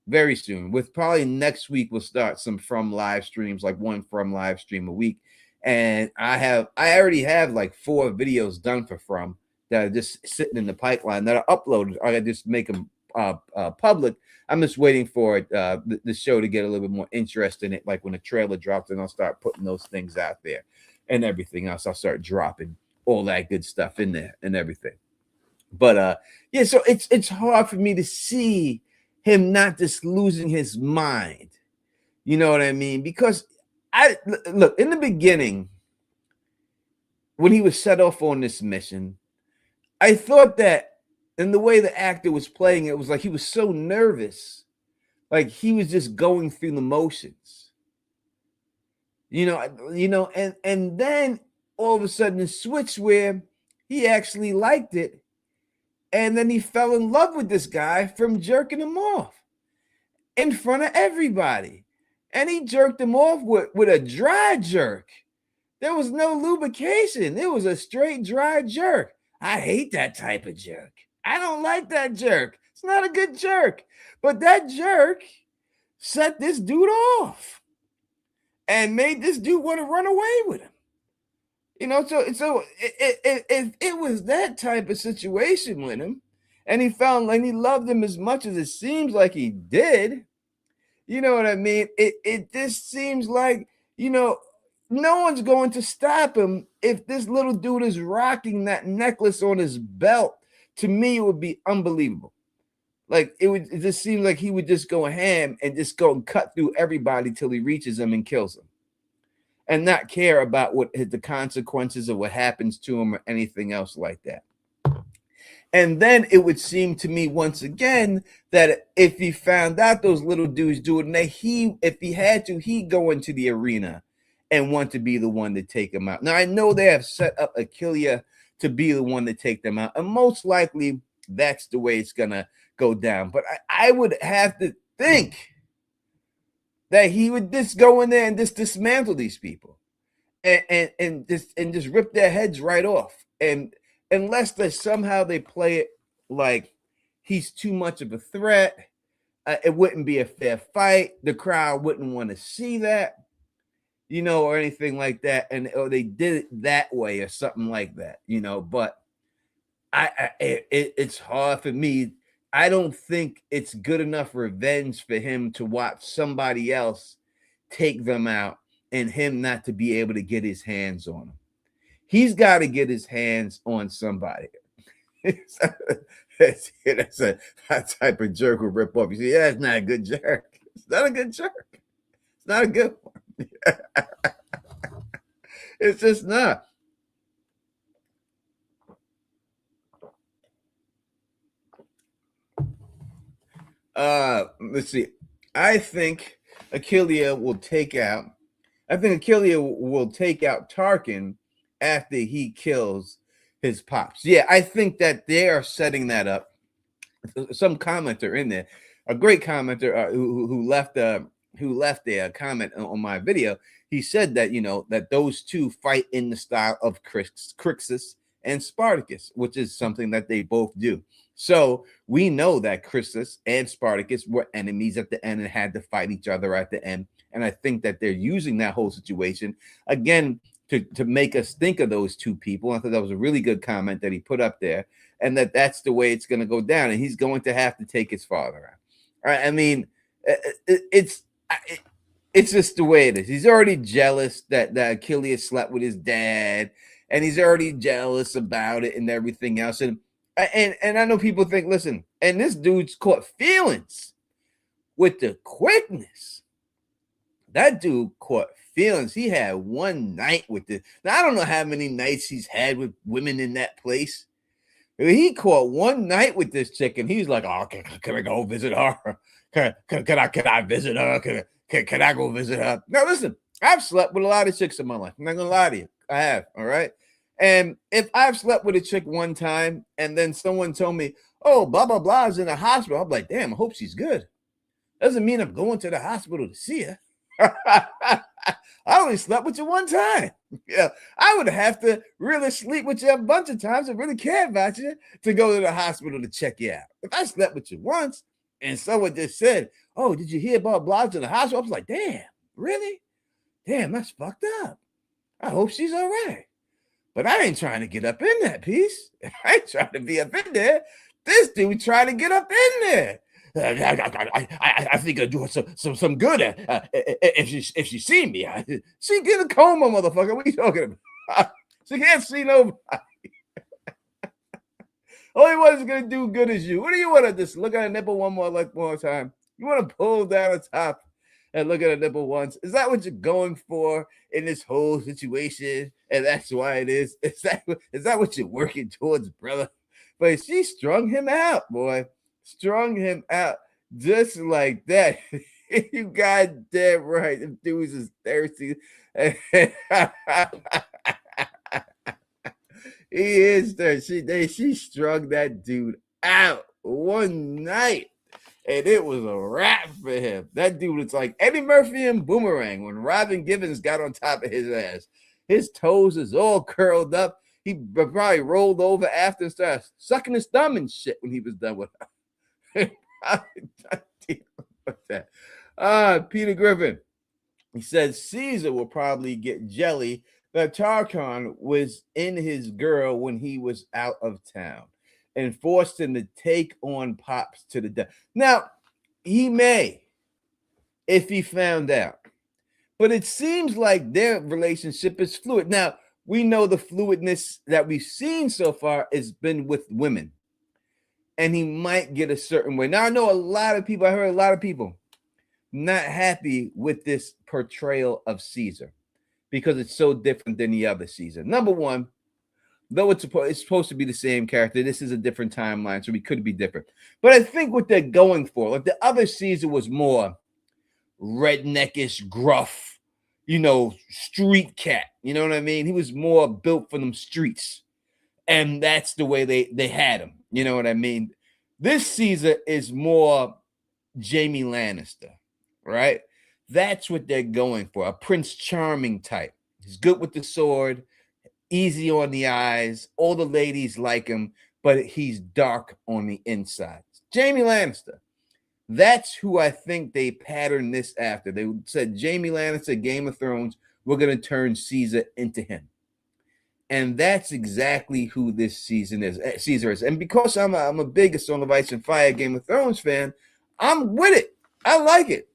[SPEAKER 1] Very soon. With probably next week, we'll start some From live streams, like one From live stream a week. And I already have like 4 videos done for From that are just sitting in the pipeline that are uploaded. I just make them public. I'm just waiting for the show to get a little bit more interest in it. Like when the trailer drops, and I'll start putting those things out there and everything else. I'll start dropping all that good stuff in there and everything. But yeah, so it's hard for me to see him not just losing his mind. You know what I mean? Because I look in the beginning when he was set off on this mission, I thought that in the way the actor was playing it was like he was so nervous, like he was just going through the motions. You know, and then all of a sudden the switch where he actually liked it, and then he fell in love with this guy from jerking him off in front of everybody. And he jerked him off with a dry jerk. There was no lubrication. It was a straight dry jerk. I hate that type of jerk. I don't like that jerk. It's not a good jerk. But that jerk set this dude off and made this dude want to run away with him. You know, so it was that type of situation with him, and he found like he loved him as much as it seems like he did. You know what I mean? It just seems like, you know, no one's going to stop him if this little dude is rocking that necklace on his belt. To me, it would be unbelievable. Like it just seems like he would just go ham and just go and cut through everybody till he reaches them and kills them, and not care about what the consequences of what happens to him or anything else like that. And then it would seem to me once again that if he found out those little dudes do it, and if he had to, he'd go into the arena and want to be the one to take them out. Now I know they have set up Achilles to be the one to take them out, and most likely that's the way it's gonna go down. But I would have to think that he would just go in there and just dismantle these people and just rip their heads right off. And unless somehow they play it like he's too much of a threat, it wouldn't be a fair fight. The crowd wouldn't want to see that, you know, or anything like that. Or they did it that way or something like that, you know. But it's hard for me. I don't think it's good enough revenge for him to watch somebody else take them out and him not to be able to get his hands on them. He's got to get his hands on somebody. That's that type of jerk will rip off. You see, yeah, it's not a good jerk. It's not a good jerk. It's not a good one. It's just not. Let's see. I think Achillea will take out. I think Achillea will take out Tarkin after he kills his pops. Yeah, I think that they are setting that up. Some commenter in there, a great commenter who left a comment on my video. He said that that those two fight in the style of Crixus and Spartacus, which is something that they both do. So we know that Crixus and Spartacus were enemies at the end and had to fight each other at the end. And I think that they're using that whole situation again to make us think of those two people. I thought that was a really good comment that he put up there, and that's the way it's going to go down. And he's going to have to take his father out. All right? I mean, it's just the way it is. He's already jealous that Achilles slept with his dad, and he's already jealous about it and everything else. And I know people think, listen, and this dude's caught feelings with the quickness. That dude caught feelings. He had one night with this. Now, I don't know how many nights he's had with women in that place. He caught one night with this chick, and he's like, "Oh, can I go visit her? Can I visit her? Can I go visit her?" Now, listen, I've slept with a lot of chicks in my life. I'm not gonna lie to you. I have, all right? And if I've slept with a chick one time, and then someone told me, "Oh, blah, blah, blah is in the hospital," I'm like, damn, I hope she's good. Doesn't mean I'm going to the hospital to see her. I only slept with you one time. Yeah, I would have to really sleep with you a bunch of times and really care about you to go to the hospital to check you out. If I slept with you once and someone just said, "Oh, did you hear about Blige in the hospital?" I was like, damn, really? Damn, that's fucked up. I hope she's all right. But I ain't trying to get up in that piece. I ain't trying to be up in there. This dude trying to get up in there. I think I'll do some good if she see me. She get a coma, motherfucker. What are you talking about? She can't see nobody. Only one is gonna do good is you. What do you want to just look at a nipple one more time? You want to pull down the top and look at a nipple once? Is that what you're going for in this whole situation? And that's why it is. Is that what you're working towards, brother? But she strung him out, boy. Strung him out just like that. You got dead right. Them dudes is thirsty. He is thirsty. She strung that dude out one night, and it was a wrap for him. That dude was like Eddie Murphy and Boomerang when Robin Givens got on top of his ass. His toes is all curled up. He probably rolled over after and started sucking his thumb and shit when he was done with her. Peter Griffin. He said Caesar will probably get jelly that Tarkon was in his girl when he was out of town and forced him to take on Pops to the death. Now, he may, if he found out. But it seems like their relationship is fluid. Now, we know the fluidness that we've seen so far has been with women. And he might get a certain way. Now, I know I heard a lot of people not happy with this portrayal of Caesar because it's so different than the other Caesar. Number one, though it's supposed to be the same character, this is a different timeline, so we could be different. But I think what they're going for, like the other Caesar was more redneckish, gruff, street cat. You know what I mean? He was more built for them streets. And that's the way they had him. You know what I mean? This Caesar is more Jamie Lannister, right? That's what they're going for, a Prince Charming type. He's good with the sword, easy on the eyes. All the ladies like him, but he's dark on the inside. Jamie Lannister. That's who I think they patterned this after. They said, Jamie Lannister, Game of Thrones, we're going to turn Caesar into him. And that's exactly who this Caesar is. And because I'm a big Song of Ice and Fire Game of Thrones fan, I'm with it. I like it.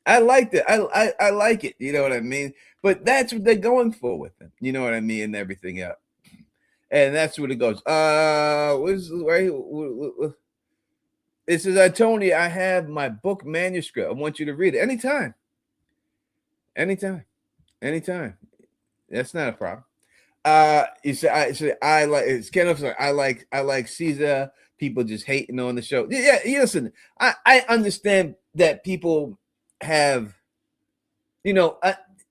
[SPEAKER 1] I liked it. I like it. You know what I mean? But that's what they're going for with him. You know what I mean? And everything else. And that's what it goes. What is right? It says, Tony, I have my book manuscript. I want you to read it anytime. Anytime. Anytime. That's not a problem. You say I like it's kind of like I like Caesar. People just hating on the show. Yeah, listen, I understand that people have, you know,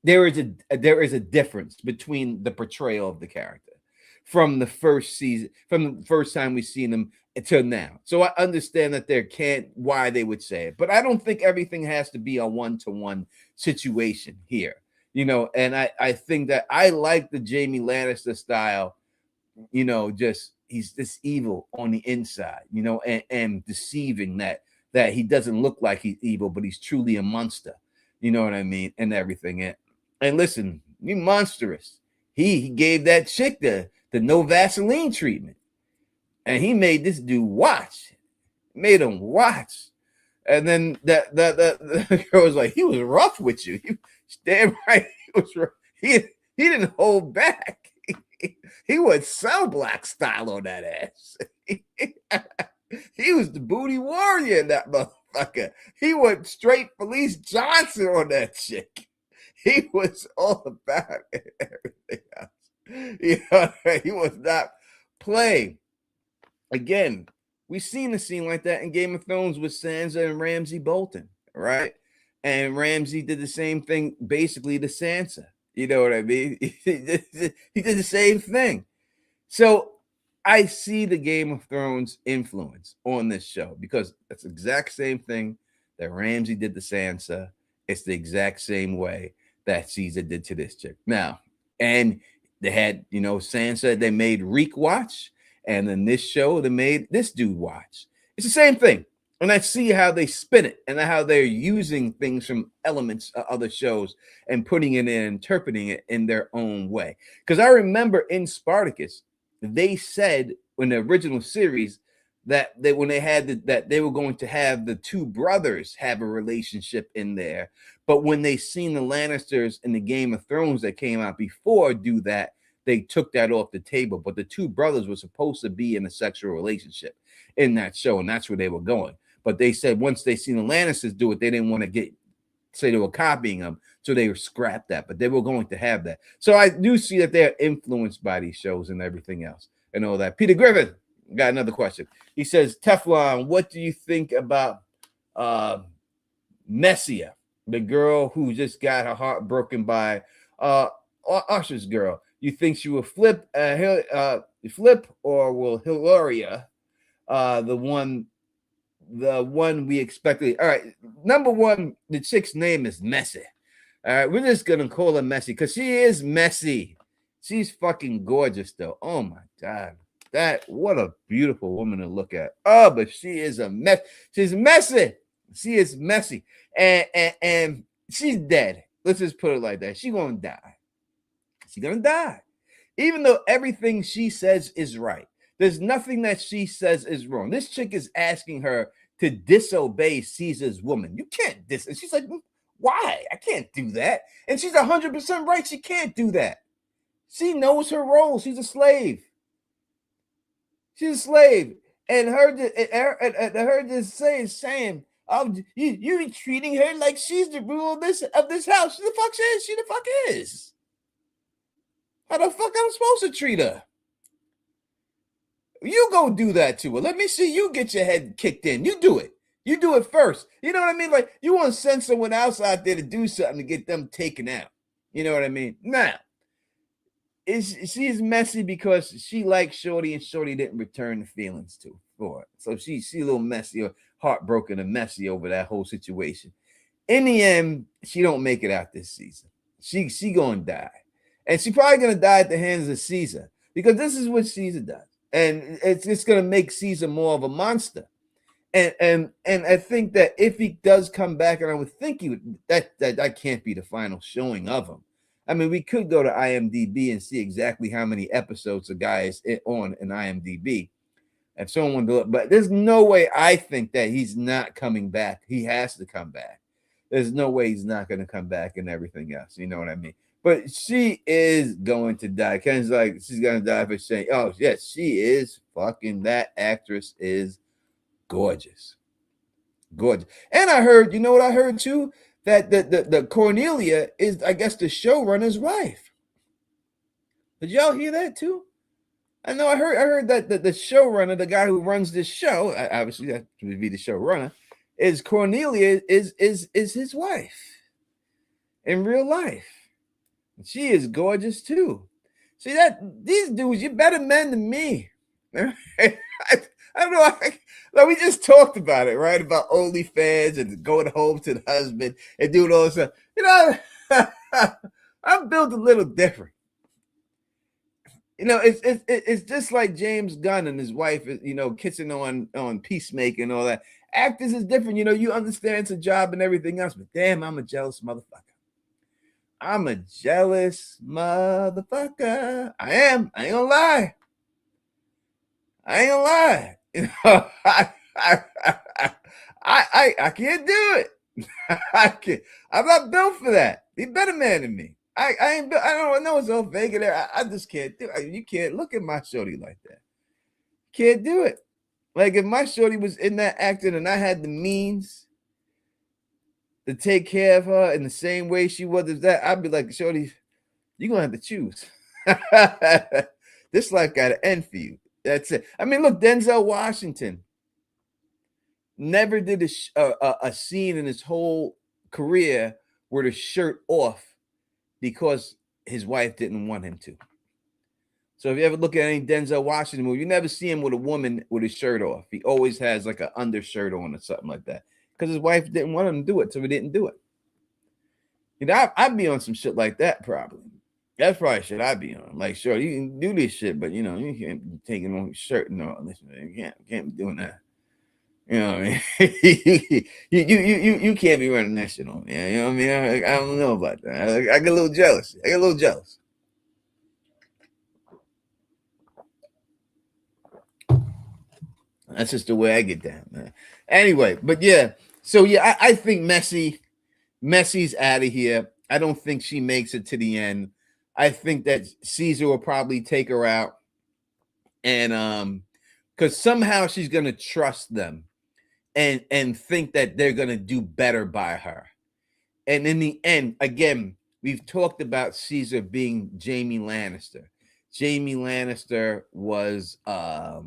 [SPEAKER 1] there is a difference between the portrayal of the character from the first season, from the first time we seen them until now. So I understand that there can't why they would say it, but I don't think everything has to be a one-to-one situation here. You know, and I think that I like the Jamie Lannister style, you know, just he's this evil on the inside, you know, and deceiving that he doesn't look like he's evil, but he's truly a monster. You know what I mean? And everything. And listen, you monstrous. He gave that chick the no Vaseline treatment. And he made this dude watch. Made him watch. And then that girl was like, he was rough with you. Damn right, he was rough. He didn't hold back. He went Cell Black style on that ass. He was the booty warrior, that motherfucker. He went straight Felice Johnson on that chick. He was all about it, everything else. You know, he was not playing. Again, we seen a scene like that in Game of Thrones with Sansa and Ramsay Bolton, right? And Ramsay did the same thing basically to Sansa. You know what I mean? He did the same thing. So I see the Game of Thrones influence on this show because that's the exact same thing that Ramsay did to Sansa. It's the exact same way that Caesar did to this chick. Now, and they had, you know, Sansa, they made Reek watch. And then this show, they made this dude watch. It's the same thing. And I see how they spin it and how they're using things from elements of other shows and putting it in, interpreting it in their own way. Because I remember in Spartacus, they said in the original series that when they had that they were going to have the two brothers have a relationship in there. But when they seen the Lannisters in the Game of Thrones that came out before do that, they took that off the table. But the two brothers were supposed to be in a sexual relationship in that show, and that's where they were going. But they said once they seen the Lannisters do it, they didn't want to say they were copying them, so they scrapped that. But they were going to have that. So I do see that they're influenced by these shows and everything else and all that. Peter Griffin got another question. He says, Teflon, what do you think about Messia, the girl who just got her heart broken by Ushur's girl? You think she will flip, or will Hilaria, the one we expected? All right, number one, the chick's name is Messy. All right, we're just gonna call her Messy because she is messy. She's fucking gorgeous, though. Oh my god, what a beautiful woman to look at. Oh, but she is a mess. She's messy. She is messy, and she's dead. Let's just put it like that. She's gonna die. She's gonna die, even though everything she says is right. There's nothing that she says is wrong. This chick is asking her to disobey Caesar's woman. You can't and she's like, why? I can't do that. And she's 100% right. She can't do that. She knows her role. She's a slave. She's a slave. And her just saying, oh, you treating her like she's the rule of this house. She the fuck is. She the fuck is. How the fuck I'm supposed to treat her? You go do that to her. Let me see you get your head kicked in. You do it. You do it first. You know what I mean? Like, you want to send someone else out there to do something to get them taken out. You know what I mean? Now, she's messy because she likes Shorty and Shorty didn't return the feelings for it. So she's a little messy or heartbroken and messy over that whole situation. In the end, she don't make it out this season. She gonna die. And she's probably going to die at the hands of Caesar because this is what Caesar does. And it's going to make Caesar more of a monster. And I think that if he does come back, and I would think he would, that can't be the final showing of him. I mean, we could go to IMDb and see exactly how many episodes the guy is on in IMDb. If someone do it, but there's no way I think that he's not coming back. He has to come back. There's no way he's not going to come back and everything else. You know what I mean? But she is going to die. Ken's like, she's gonna die for saying, oh yes, she is fucking, that actress is gorgeous. Gorgeous. And I heard, you know what I heard too? That the Cornelia is, I guess, the showrunner's wife. Did y'all hear that too? I know I heard that the showrunner, the guy who runs this show, obviously that would be the showrunner, is Cornelia is his wife in real life. She is gorgeous too. See that these dudes, you're better men than me. I don't know. Like we just talked about it, right? About OnlyFans and going home to the husband and doing all this stuff. You know, I'm built a little different. You know, it's just like James Gunn and his wife, you know, kissing on Peacemaker and all that. Actors is different. You know, you understand it's a job and everything else, but damn, I'm a jealous motherfucker. I'm a jealous motherfucker. I am. I ain't gonna lie. I ain't gonna lie. You know, I can't do it. I can't. I'm not built for that. Be a better man than me. I ain't. I don't know. It's all vague in there. I just can't do it. You can't look at my shorty like that. Can't do it. Like if my shorty was in that acting and I had the means to take care of her in the same way she was as that, I'd be like, shorty, you're gonna have to choose. This life gotta end for you. That's it. I mean, look, Denzel Washington never did a scene in his whole career with a shirt off because his wife didn't want him to. So if you ever look at any Denzel Washington movie, you never see him with a woman with his shirt off. He always has like an undershirt on or something like that because his wife didn't want him to do it, so he didn't do it. You know, I'd be on some shit like that probably. That's probably shit I'd be on. Like, sure, you can do this shit, but you know, you can't be taking on your shirt and all this. You can't be doing that. You know what I mean? you can't be running that shit on me. You know what I mean? I don't know about that. I get a little jealous. That's just the way I get down, man. Anyway, but yeah. So yeah, I think Messi's out of here. I don't think she makes it to the end. I think that Caesar will probably take her out. And because somehow she's gonna trust them and think that they're gonna do better by her. And in the end, again, we've talked about Caesar being Jamie Lannister. Jamie Lannister was a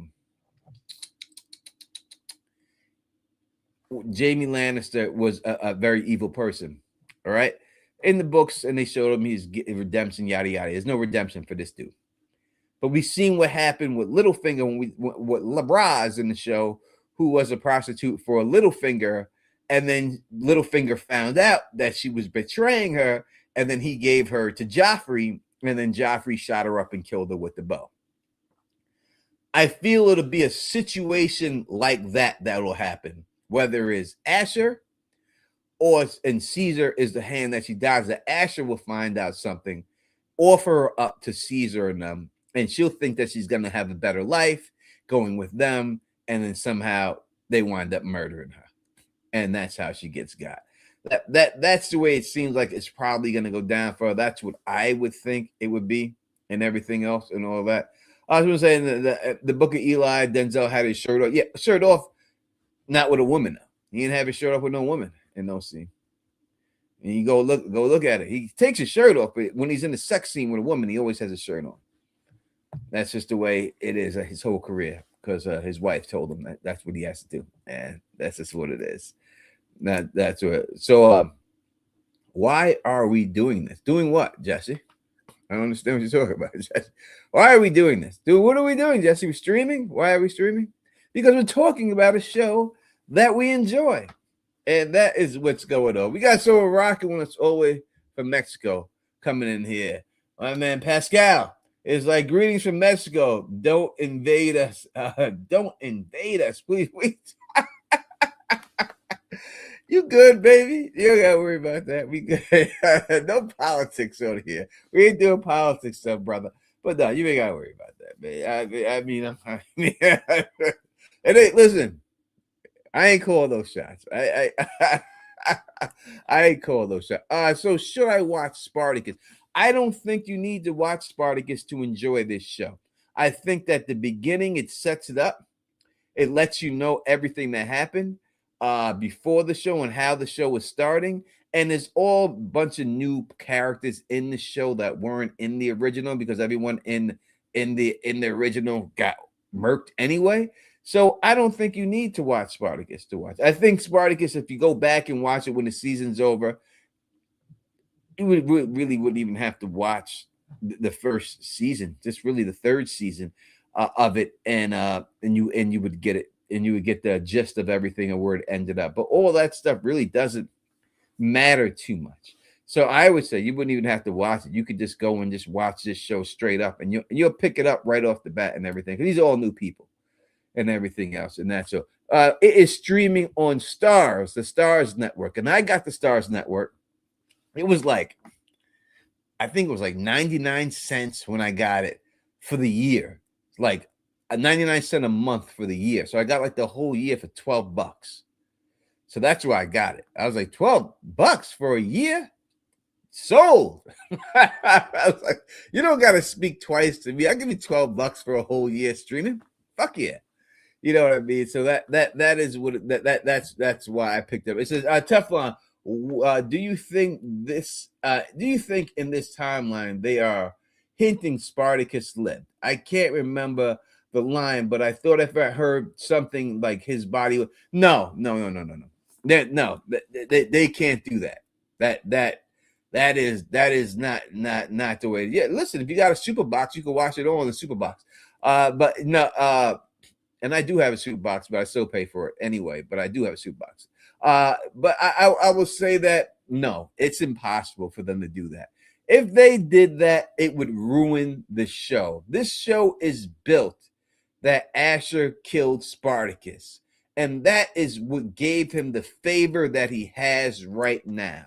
[SPEAKER 1] very evil person. All right. In the books, and they showed him he's getting redemption, yada yada. There's no redemption for this dude. But we've seen what happened with Littlefinger with Labraz in the show, who was a prostitute for Littlefinger, and then Littlefinger found out that she was betraying her, and then he gave her to Joffrey, and then Joffrey shot her up and killed her with the bow. I feel it'll be a situation like that will happen, whether it's Ashur and Caesar is the hand that she dies. That Ashur will find out something, offer her up to Caesar and them, and she'll think that she's going to have a better life going with them, and then somehow they wind up murdering her, and that's how she gets got. That's the way it seems like it's probably going to go down for her. That's what I would think it would be, and everything else and all that. I was going to say the Book of Eli, Denzel had his shirt off. Yeah, shirt off, not with a woman though. He didn't have his shirt off with no woman in no scene. And you go look at it. He takes his shirt off, but when he's in the sex scene with a woman, he always has his shirt on. That's just the way it is his whole career, because his wife told him that's what he has to do, and that's just what it is. That's what. So, why are we doing this? Doing what, Jesse? I don't understand what you're talking about, Jesse. Why are we doing this? What are we doing, Jesse? We're streaming. Why are we streaming? Because we're talking about a show that we enjoy, and that is what's going on. We got someone rocking when it's all the way from Mexico coming in here. My man Pascal is like, greetings from Mexico. Don't invade us. Don't invade us, please. You good, baby? You don't gotta worry about that. We good. No politics on here. We ain't doing politics stuff, brother. But no, you ain't gotta worry about that, man. I mean, and hey, listen, I ain't call those shots. I ain't call those shots. So should I watch Spartacus? I don't think you need to watch Spartacus to enjoy this show. I think that the beginning, it sets it up. It lets you know everything that happened before the show and how the show was starting. And there's all bunch of new characters in the show that weren't in the original because everyone in the original got murked anyway. So I don't think you need to watch Spartacus to watch. I think Spartacus, if you go back and watch it when the season's over, you really wouldn't even have to watch the first season, just really the third season of it, and you would get it, and you would get the gist of everything and where it ended up. But all that stuff really doesn't matter too much. So I would say you wouldn't even have to watch it. You could just go and just watch this show straight up, and you'll pick it up right off the bat and everything. Because these are all new people and everything else, and that's so. It is streaming on Stars, the Stars Network, and I got the Stars Network. It was like, I think it was like 99 cents when I got it for the year, like a 99 cent a month for the year. So I got like the whole year for $12. So that's why I got it. I was like, $12 for a year? Sold. I was like, you don't got to speak twice to me. I'll give you $12 for a whole year streaming. Fuck yeah. You know what I mean? So that is what that's why I picked up. It says Teflon. Do you think this? Do you think in this timeline they are hinting Spartacus lived? I can't remember the line, but I thought if I heard something like his body. No. They can't do that. That is not the way. Yeah, listen, if you got a super box, you can watch it all in the super box. But no. And I do have a soup box, but I still pay for it anyway. But I do have a soup box. But I will say that no, it's impossible for them to do that. If they did that, it would ruin the show. This show is built that Ashur killed Spartacus, and that is what gave him the favor that he has right now.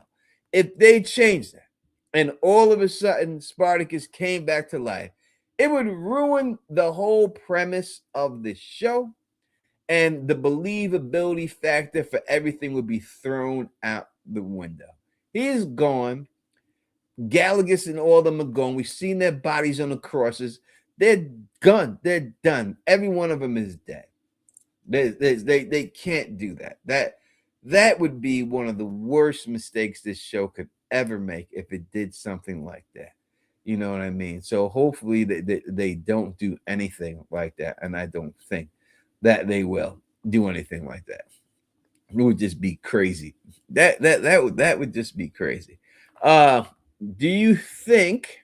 [SPEAKER 1] If they changed that, and all of a sudden Spartacus came back to life, it would ruin the whole premise of the show, and the believability factor for everything would be thrown out the window. He's gone. Gallagher and all of them are gone. We've seen their bodies on the crosses. They're gone. They're done. Every one of them is dead. They can't do that. That would be one of the worst mistakes this show could ever make if it did something like that. You know what I mean? So hopefully they don't do anything like that, and I don't think that they will do anything like that. It would just be crazy. That would just be crazy. Do you think?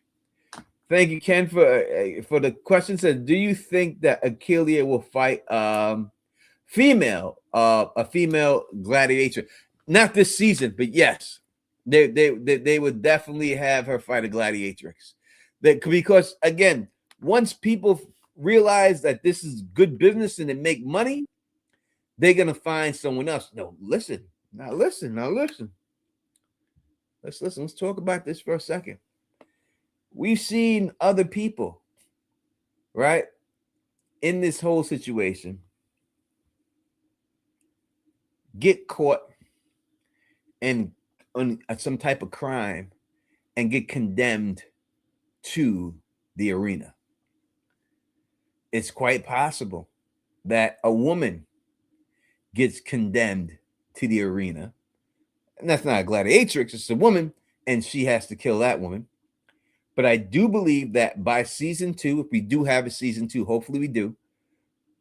[SPEAKER 1] Thank you, Ken, for the question. Said, do you think that Achilles will fight a female gladiator? Not this season, but yes. They would definitely have her fight a gladiatrix. Because again, once people realize that this is good business and they make money, they're gonna find someone else. No, listen. Let's talk about this for a second. We've seen other people, right, in this whole situation get caught and on some type of crime and get condemned to the arena. It's quite possible that a woman gets condemned to the arena, and that's not a gladiatrix, it's a woman, and she has to kill that woman. But I do believe that by season 2, if we do have a season 2, hopefully we do,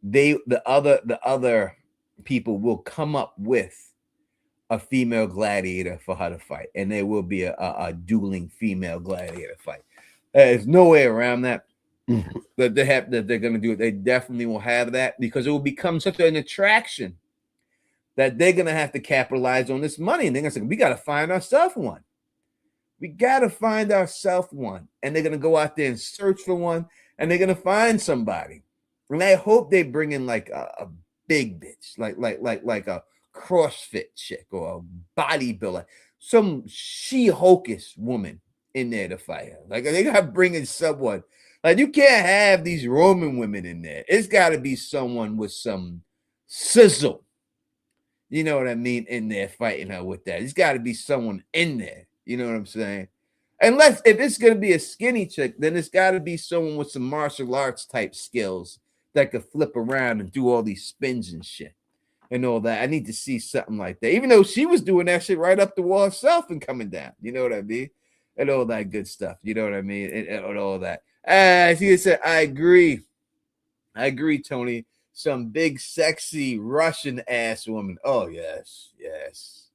[SPEAKER 1] the other people will come up with a female gladiator for her to fight, and there will be a dueling female gladiator fight. There's no way around that. That they're going to do it. They definitely will have that because it will become such an attraction that they're going to have to capitalize on this money, and they're going to say, "We got to find ourselves one. We got to find ourselves one," and they're going to go out there and search for one, and they're going to find somebody. And I hope they bring in like a big bitch, like a CrossFit chick or a bodybuilder, some She-Hulkish woman in there to fight her. Like they gotta bring in someone. Like you can't have these Roman women in there. It's got to be someone with some sizzle. You know what I mean? In there fighting her with that. It's got to be someone in there. You know what I'm saying? Unless if it's gonna be a skinny chick, then it's got to be someone with some martial arts type skills that could flip around and do all these spins and shit and all that. I need to see something like that. Even though she was doing that shit right up the wall herself and coming down. You know what I mean? And all that good stuff. You know what I mean? And all that. She said, I agree. I agree, Tony. Some big, sexy Russian ass woman. Oh, yes. Yes.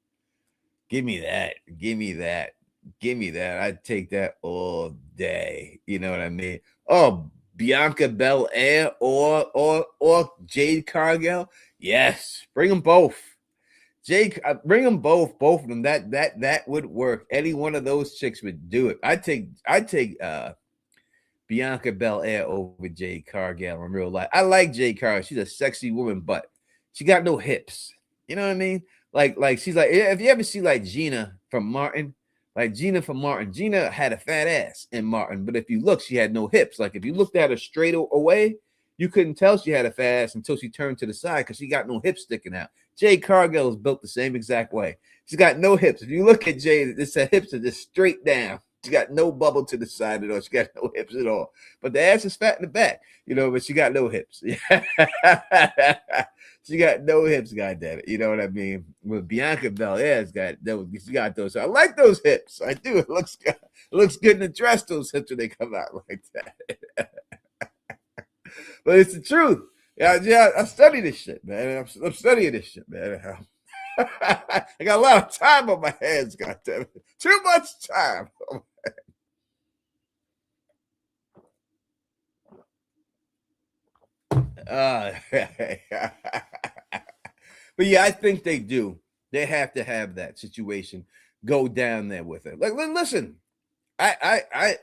[SPEAKER 1] Give me that. Give me that. Give me that. I'd take that all day. You know what I mean? Oh, Bianca Belair or Jade Cargill. Yes, bring them both. Jake, bring them both of them. That would work. Any one of those chicks would do it. I'd take Bianca Belair over Jade Cargill in real life. I like Jade Cargill. She's a sexy woman, but she got no hips. You know what I mean? Like she's like, if you ever see like Gina from Martin, Gina had a fat ass in Martin, but if you look, she had no hips. Like if you looked at her straight away, you couldn't tell she had a fat ass until she turned to the side because she got no hips sticking out. Jade Cargill is built the same exact way. She's got no hips. If you look at Jade, her hips are just straight down. She got no bubble to the side at all. She got no hips at all. But the ass is fat in the back, you know, but she got no hips. She got no hips, goddammit. You know what I mean? Well, Bianca Belair's got those. She got those. So I like those hips. I do. It looks good. It looks good in the dress, those hips when they come out like that. But it's the truth. Yeah, I study this shit, man. I'm studying this shit, man. I got a lot of time on my hands, goddammit. Too much time. But yeah, I think they do. They have to have that situation go down there with it. Like, listen, I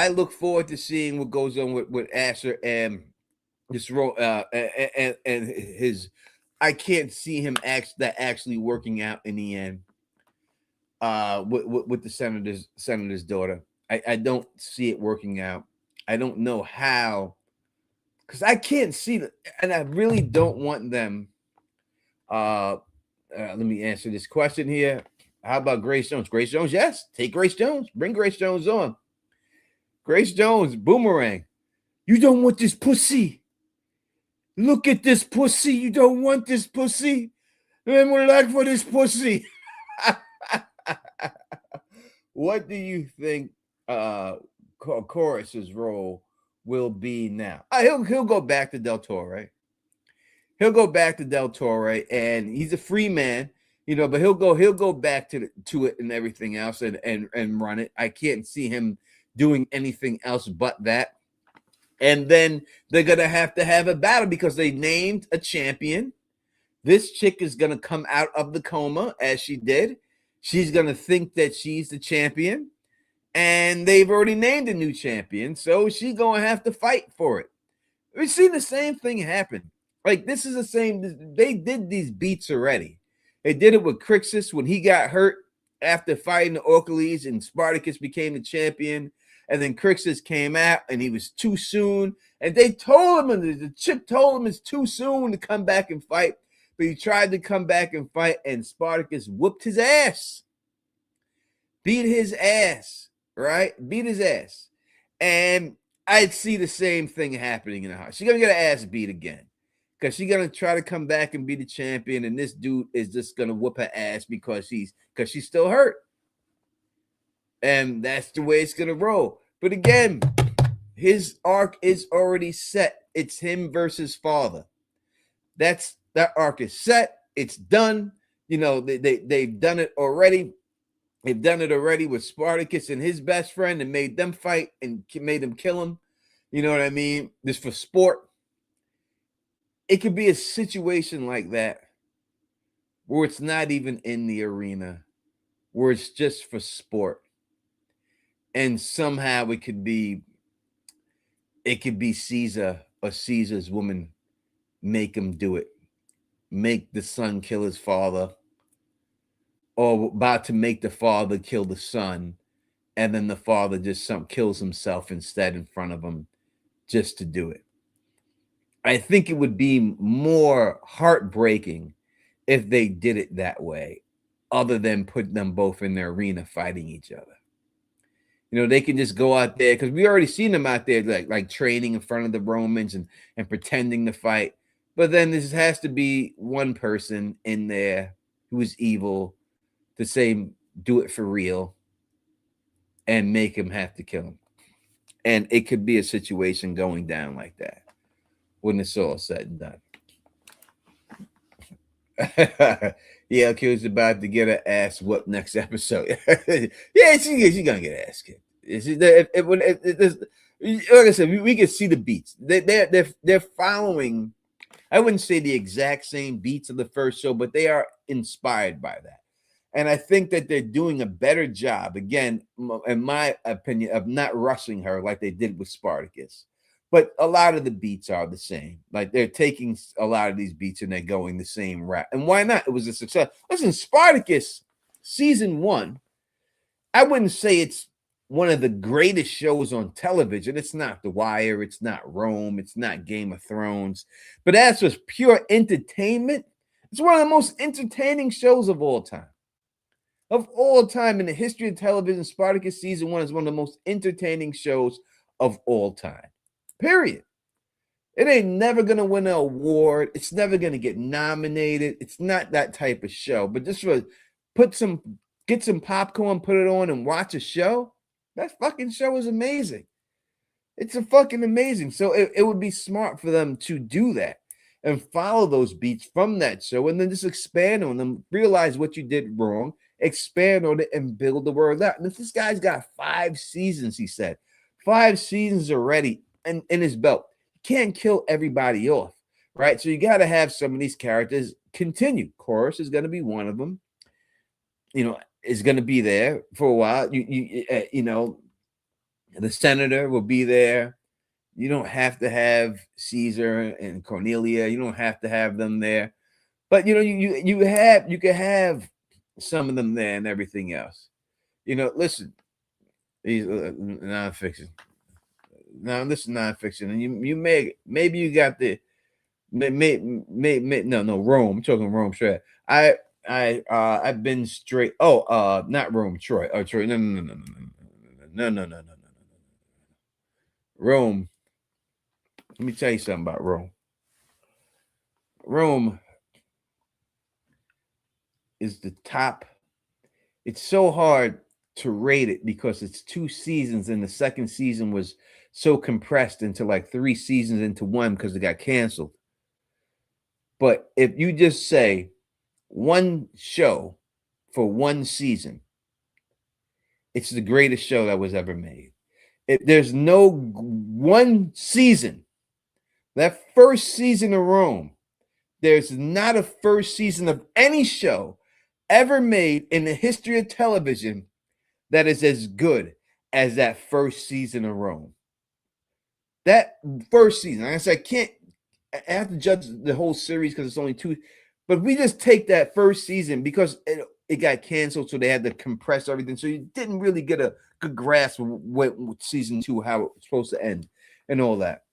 [SPEAKER 1] look forward to seeing what goes on with Ashur and this role and his. I can't see him actually working out in the end. With the senator's daughter, I don't see it working out. I don't know how, because I can't see that, and I really don't want them. Let me answer this question here. How about Grace Jones? Grace Jones, yes. Take Grace Jones. Bring Grace Jones on. Grace Jones, boomerang. You don't want this pussy. Look at this pussy. You don't want this pussy. Man, we're like for this pussy. What do you think Chorus's role will be now? He'll go back to Del Torre. He'll go back to Del Torre, and he's a free man, you know. But he'll go back to it and everything else, and run it. I can't see him doing anything else but that. And then they're gonna have to have a battle because they named a champion. This chick is gonna come out of the coma as she did. She's gonna think that she's the champion, and they've already named a new champion, so she's gonna have to fight for it. We've seen the same thing happen. Like, this is the same. They did these beats already. They did it with Crixus when he got hurt after fighting the Orcales, and Spartacus became the champion. And then Crixus came out, and he was too soon. And they told him, and the chip told him it's too soon to come back and fight. But he tried to come back and fight, and Spartacus whooped his ass. Beat his ass, right? Beat his ass. And I'd see the same thing happening in the house. She's going to get her ass beat again. Because she's going to try to come back and be the champion, and this dude is just going to whoop her ass because she's still hurt. And that's the way it's going to roll. But again, his arc is already set. It's him versus father. That arc is set. It's done. You know, they've done it already. They've done it already with Spartacus and his best friend and made them fight and made them kill him. You know what I mean? Just for sport. It could be a situation like that where it's not even in the arena, where it's just for sport. And somehow it could be Caesar or Caesar's woman make him do it. Make the son kill his father, or about to make the father kill the son, and then the father just kills himself instead in front of him just to do it. I think it would be more heartbreaking if they did it that way. other than putting them both in the arena fighting each other. They can just go out there because we already seen them out there like training in front of the Romans and pretending to fight. But then this has to be one person in there who is evil to say do it for real and make him have to kill him. And it could be a situation going down like that when it's all said and done. Yeah, Q's about to get her ass whooped next episode. Yeah, she's gonna get ass kicked. Like I said, we can see the beats. They're following. I wouldn't say the exact same beats of the first show, but they are inspired by that. And I think that they're doing a better job, again, in my opinion, of not rushing her like they did with Spartacus. But a lot of the beats are the same. Like they're taking a lot of these beats and they're going the same route. And why not? It was a success. Listen, Spartacus season 1, I wouldn't say it's one of the greatest shows on television. It's not The Wire. It's not Rome. It's not Game of Thrones. But as for pure entertainment, it's one of the most entertaining shows of all time. Of all time in the history of television, Spartacus season 1 is one of the most entertaining shows of all time. Period. It ain't never gonna win an award. It's never gonna get nominated. It's not that type of show. But just for get some popcorn, put it on, and watch a show. That fucking show is amazing. It's a fucking amazing. So it would be smart for them to do that and follow those beats from that show and then just expand on them, realize what you did wrong, expand on it, and build the world out. And if this guy's got 5 seasons, he said, 5 seasons already in his belt, you can't kill everybody off, right? So you got to have some of these characters continue. Chorus is going to be one of them. Is going to be there for a while. The senator will be there. You don't have to have Caesar and Cornelia. You don't have to have them there. But you can have some of them there and everything else. Listen, these nonfiction. Now this is nonfiction, and you maybe you got the no Rome. I'm talking Rome straight. I've been straight. Oh, not Rome, Troy. Oh, Troy. No. Rome. Let me tell you something about Rome. Rome is the top. It's so hard to rate it because it's 2 seasons, and the second season was so compressed into like 3 seasons into one because it got canceled. But if you just say one show for 1 season, it's the greatest show that was ever made. There's no one season, that first season of Rome, there's not a first season of any show ever made in the history of television that is as good as that first season of Rome. That first season, like I said, I have to judge the whole series because it's only 2. But we just take that first season because it got canceled, so they had to compress everything. So you didn't really get a good grasp of what season 2, how it was supposed to end, and all that.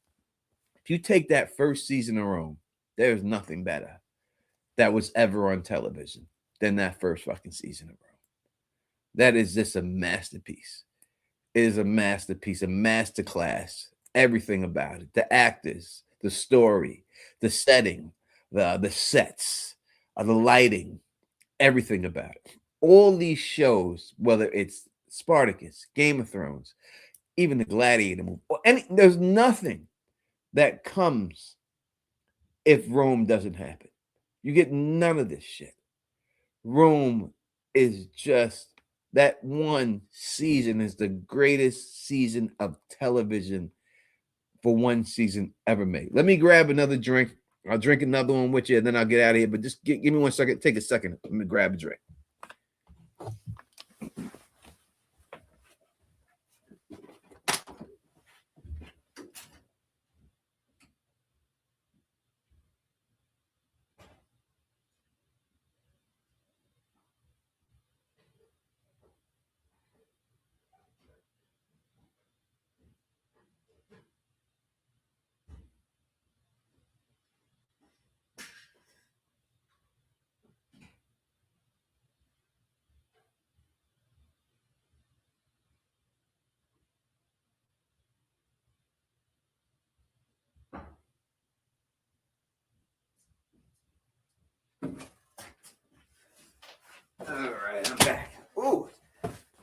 [SPEAKER 1] If you take that first season of Rome, there's nothing better that was ever on television than that first fucking season of Rome. That is just a masterpiece. It is a masterpiece, a masterclass. Everything about it, the actors, the story, the setting, the sets, the lighting, everything about it. All these shows, whether it's Spartacus, Game of Thrones, even the Gladiator movie, there's nothing that comes if Rome doesn't happen. You get none of this shit. Rome is just, that 1 season is the greatest season of television for 1 season ever made. Let me grab another drink. I'll drink another one with you, and then I'll get out of here. But just give me 1 second. Take a second. Let me grab a drink. All right, I'm back. Ooh,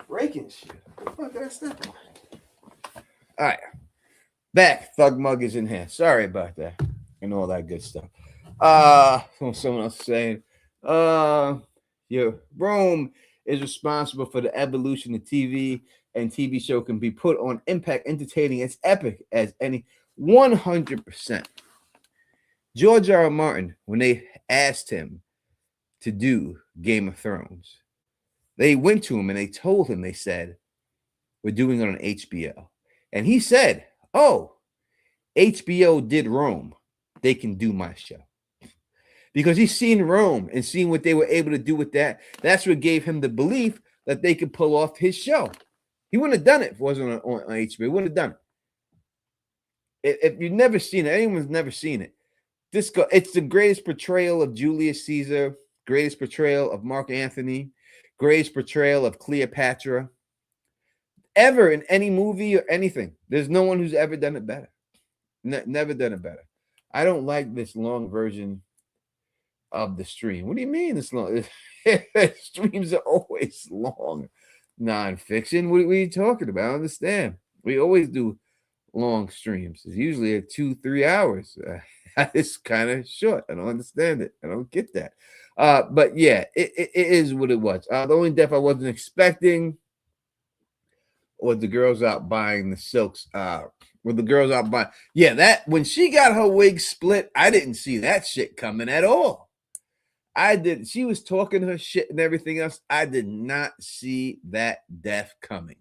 [SPEAKER 1] breaking shit. What the fuck did I step on? All right, back. Thug Mug is in here. Sorry about that and all that good stuff. Someone else saying, your Rome is responsible for the evolution of TV, and TV show can be put on Impact Entertaining as epic as any 100%. George R. R. Martin, when they asked him to do Game of Thrones, they went to him and they told him, they said, we're doing it on HBO. And he said, oh, HBO did Rome. They can do my show. Because he's seen Rome and seen what they were able to do with that. That's what gave him the belief that they could pull off his show. He wouldn't have done it if it wasn't on HBO. He wouldn't have done it. If you've never seen it, anyone's never seen it. It's the greatest portrayal of Julius Caesar, greatest portrayal of Mark Antony, greatest portrayal of Cleopatra ever in any movie or anything. There's no one who's ever done it better. Never done it better. I don't like this long version of the stream. What do you mean it's long? Streams are always long. Nonfiction. What are you talking about? I understand. We always do long streams. It's usually 2-3 hours. It's kind of short. I don't understand it. I don't get that. But yeah, it is what it was. The only death I wasn't expecting was the girls out buying the silks. With the girls out buying, yeah, that when she got her wig split, I didn't see that shit coming at all. I did. She was talking her shit and everything else. I did not see that death coming.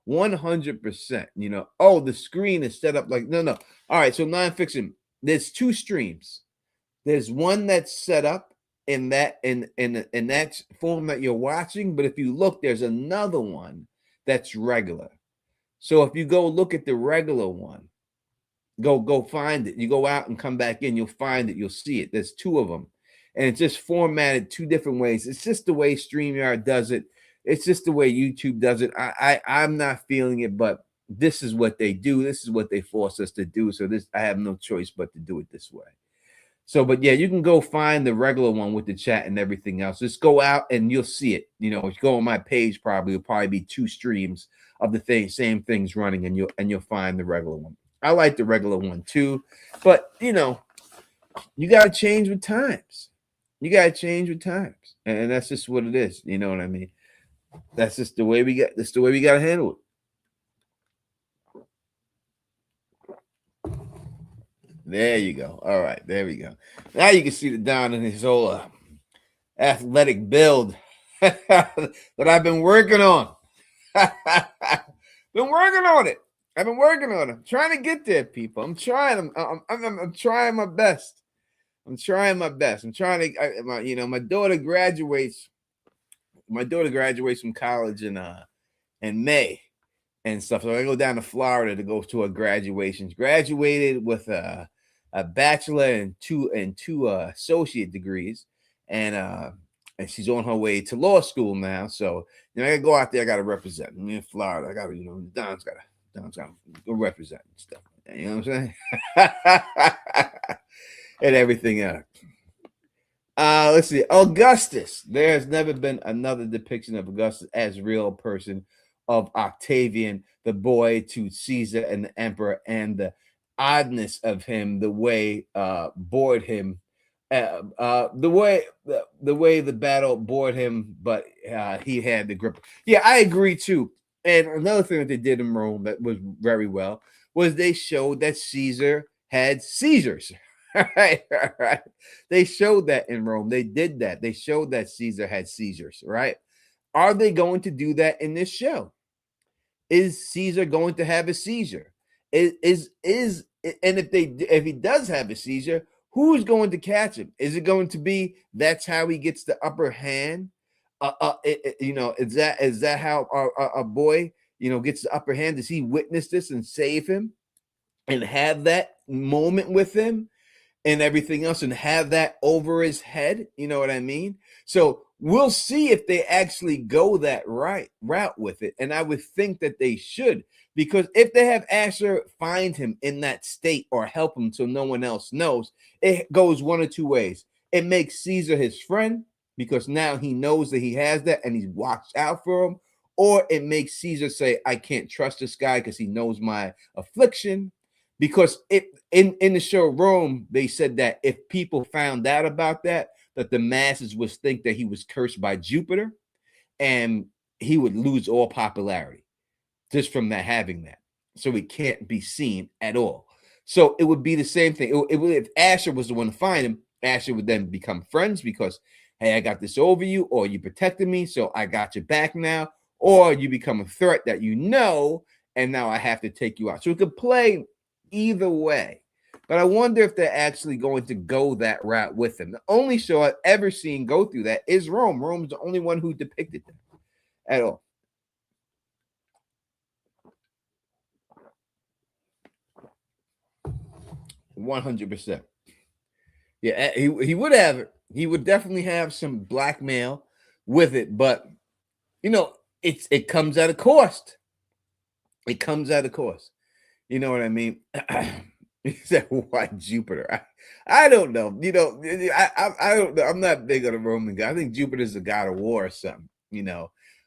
[SPEAKER 1] 100%. You know, oh, the screen is set up like no. All right, so nonfiction. There's 2 streams. There's one that's set up in that in that form that you're watching, but if you look, there's another one that's regular. So if you go look at the regular one, go find it. You go out and come back in, you'll find it. You'll see it. There's 2 of them. And it's just formatted 2 different ways. It's just the way StreamYard does it. It's just the way YouTube does it. I'm not feeling it, but this is what they do. This is what they force us to do. So I have no choice but to do it this way. So, but yeah, you can go find the regular one with the chat and everything else. Just go out and you'll see it. You know, if you go on my page, it'll probably be 2 streams of the same things running, and you'll find the regular one. I like the regular one too, but you know, you gotta change with times. You gotta change with times, and that's just what it is. You know what I mean? That's just the way we get. That's the way we gotta handle it. There you go. All right, there we go. Now you can see the Don in his whole athletic build that I've been working on. Been working on it. I've been working on it. Trying to get there, people. I'm trying. I'm trying my best. I'm trying my best. I'm trying to. My daughter graduates. My daughter graduates from college in May and stuff. So I go down to Florida to go to her graduation. She graduated with a bachelor and two associate degrees, and she's on her way to law school now. So I gotta go out there. I gotta represent. Me in Florida. I gotta, Don's gotta go represent and stuff. You know what I'm saying? And everything else. Let's see. Augustus. There has never been another depiction of Augustus as real person of Octavian, the boy to Caesar and the emperor, and the oddness of him, the way bored him, the way the battle bored him, but he had the grip. Yeah, I agree too. And another thing that they did in Rome that was very well was they showed that Caesar had seizures. All right. They showed that in Rome. They did that. They showed that Caesar had seizures, right? Are they going to do that in this show? Is Caesar going to have a seizure? And if he does have a seizure, who's going to catch him? Is it going to be that's how he gets the upper hand? Is that how our boy gets the upper hand? Does he witness this and save him and have that moment with him and everything else and have that over his head? You know what I mean? So we'll see if they actually go that route with it. And I would think that they should, because if they have Ashur find him in that state or help him so no one else knows, it goes one or two ways. it makes Caesar his friend because now he knows that he has that and he's watched out for him, or it makes Caesar say, I can't trust this guy because he knows my affliction. Because it in the show Rome, they said that if people found out about that the masses would think that he was cursed by Jupiter and he would lose all popularity just from that having that. So he can't be seen at all. So it would be the same thing. If Ashur was the one to find him, Ashur would then become friends because, hey, I got this over you, or you protected me, so I got your back now, or you become a threat that you know, and now I have to take you out. So it could play either way. But I wonder if they're actually going to go that route with him. The only show I've ever seen go through that is Rome. Rome's the only one who depicted them at all. $100%. Yeah, he would have it. He would definitely have some blackmail with it, but it comes at a cost. It comes at a cost. You know what I mean? He said, "Why Jupiter?" I don't know. I don't know. I'm not big on a Roman god. I think Jupiter's a god of war or something.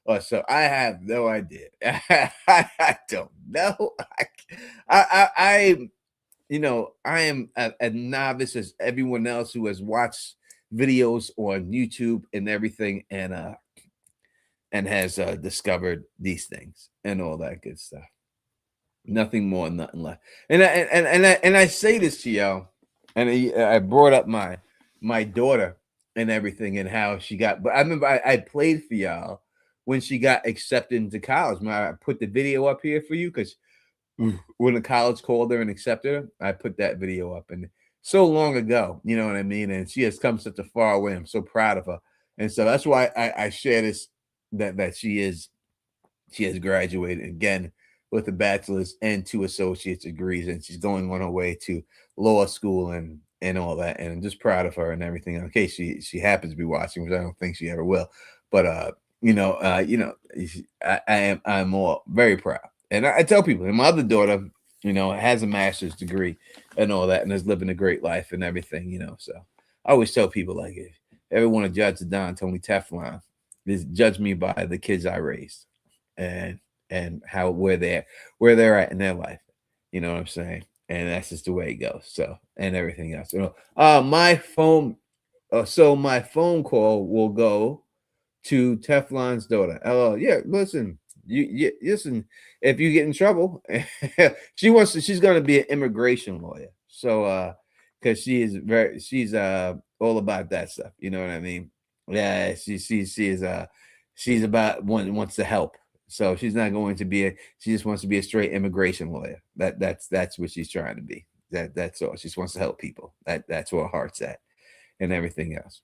[SPEAKER 1] Or so I have no idea. I don't know. I am a novice as everyone else who has watched videos on YouTube and everything, and has discovered these things and all that good stuff. Nothing more, nothing less. And I say this to y'all, and I brought up my daughter and everything and how she got. But I remember I played for y'all when she got accepted into college. I put the video up here for you because when the college called her and accepted her, I put that video up, and so long ago, you know what I mean? And she has come such a far way. I'm so proud of her. And so that's why I share this, that she has graduated again with a bachelor's and 2 associate's degrees, and she's going on her way to law school and all that. And I'm just proud of her and everything. In case she happens to be watching, which I don't think she ever will. But I'm all very proud. And I tell people, and my other daughter, has a master's degree and all that, and is living a great life and everything, So I always tell people, like, if you ever want to judge the Don Tony Teflon, just judge me by the kids I raised and how where they're at in their life. You know what I'm saying? And that's just the way it goes. So, and everything else. My phone call will go to Teflon's daughter. Oh, yeah, listen. You listen, if you get in trouble, she's gonna be an immigration lawyer. So because she's all about that stuff. You know what I mean? Yeah, she's about wants to help. So she's not going to be she just wants to be a straight immigration lawyer. That's what she's trying to be. That's all. She just wants to help people. That's where her heart's at and everything else.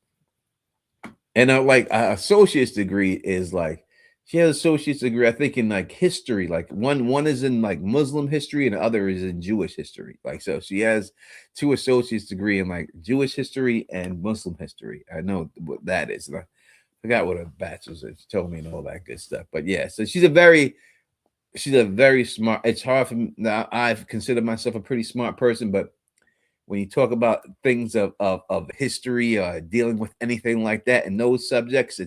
[SPEAKER 1] And like associate's degree is like, she has associate's degree, I think, in like history. Like one is in like Muslim history and the other is in Jewish history. Like, so she has 2 associate's degree in like Jewish history and Muslim history. I know what that is. And I forgot what a bachelor's is. She told me and all that good stuff. But yeah, so she's a very smart. It's hard for me now. I've considered myself a pretty smart person, but when you talk about things of history or dealing with anything like that and those subjects,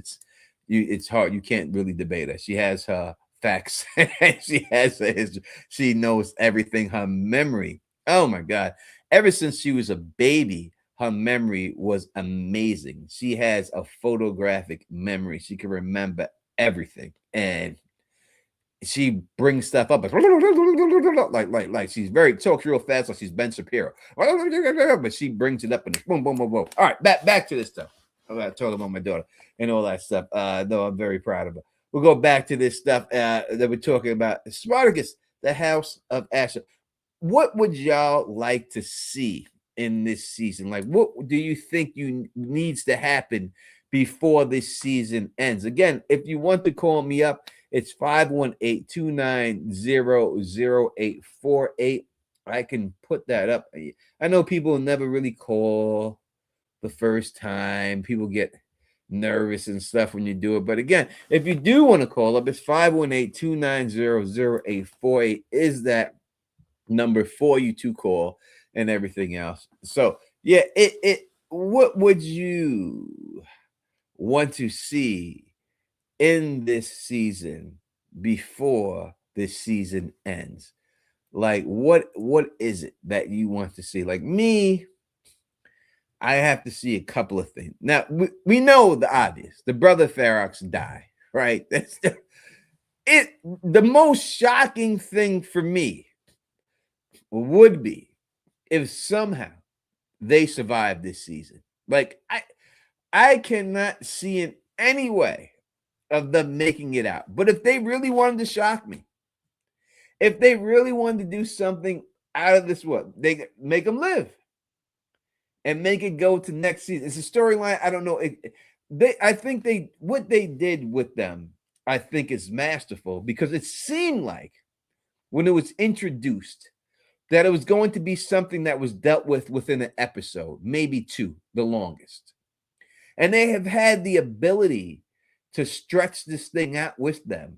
[SPEAKER 1] it's hard. You can't really debate her. She has her facts. She has her history. She knows everything. Her memory, oh my God. Ever since she was a baby, her memory was amazing. She has a photographic memory. She can remember everything. And she brings stuff up like she's talks real fast, like she's Ben Shapiro. But she brings it up and boom, boom, boom, boom. All right, back to this stuff. I'm gonna talk about my daughter and all that stuff. Though I'm very proud of her. We'll go back to this stuff that we're talking about. Spartacus, the House of Ashur. What would y'all like to see in this season? Like, what do you think needs to happen before this season ends? Again, if you want to call me up, it's 518-290-0848. I can put that up. I know people never really call the first time. People get nervous and stuff when you do it. But again, if you do want to call up, it's 518-290-0848 is that number for you to call and everything else. So yeah, what would you want to see in this season before this season ends? Like, what is it that you want to see? Like me, I have to see a couple of things. Now, we know the obvious. The brother Ferox die, right? That's the most shocking thing for me would be if somehow they survive this season. Like I cannot see in any way of them making it out. But if they really wanted to shock me, if they really wanted to do something out of this world, they make them live and make it go to next season. It's a storyline. I don't know. I think what they did with them, I think is masterful because it seemed like when it was introduced that it was going to be something that was dealt with within an episode, maybe two, the longest. And they have had the ability to stretch this thing out with them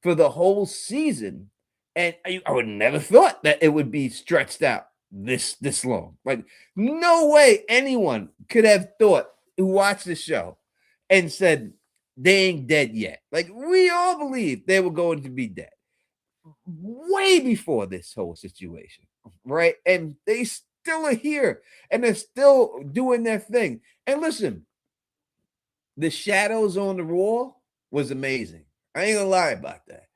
[SPEAKER 1] for the whole season. And I would never thought that it would be stretched out this long. Like, no way anyone could have thought who watched the show and said they ain't dead yet. Like, we all believed they were going to be dead way before this whole situation, right? And they still are here and they're still doing their thing. And listen, the shadows on the wall was amazing. I ain't gonna lie about that.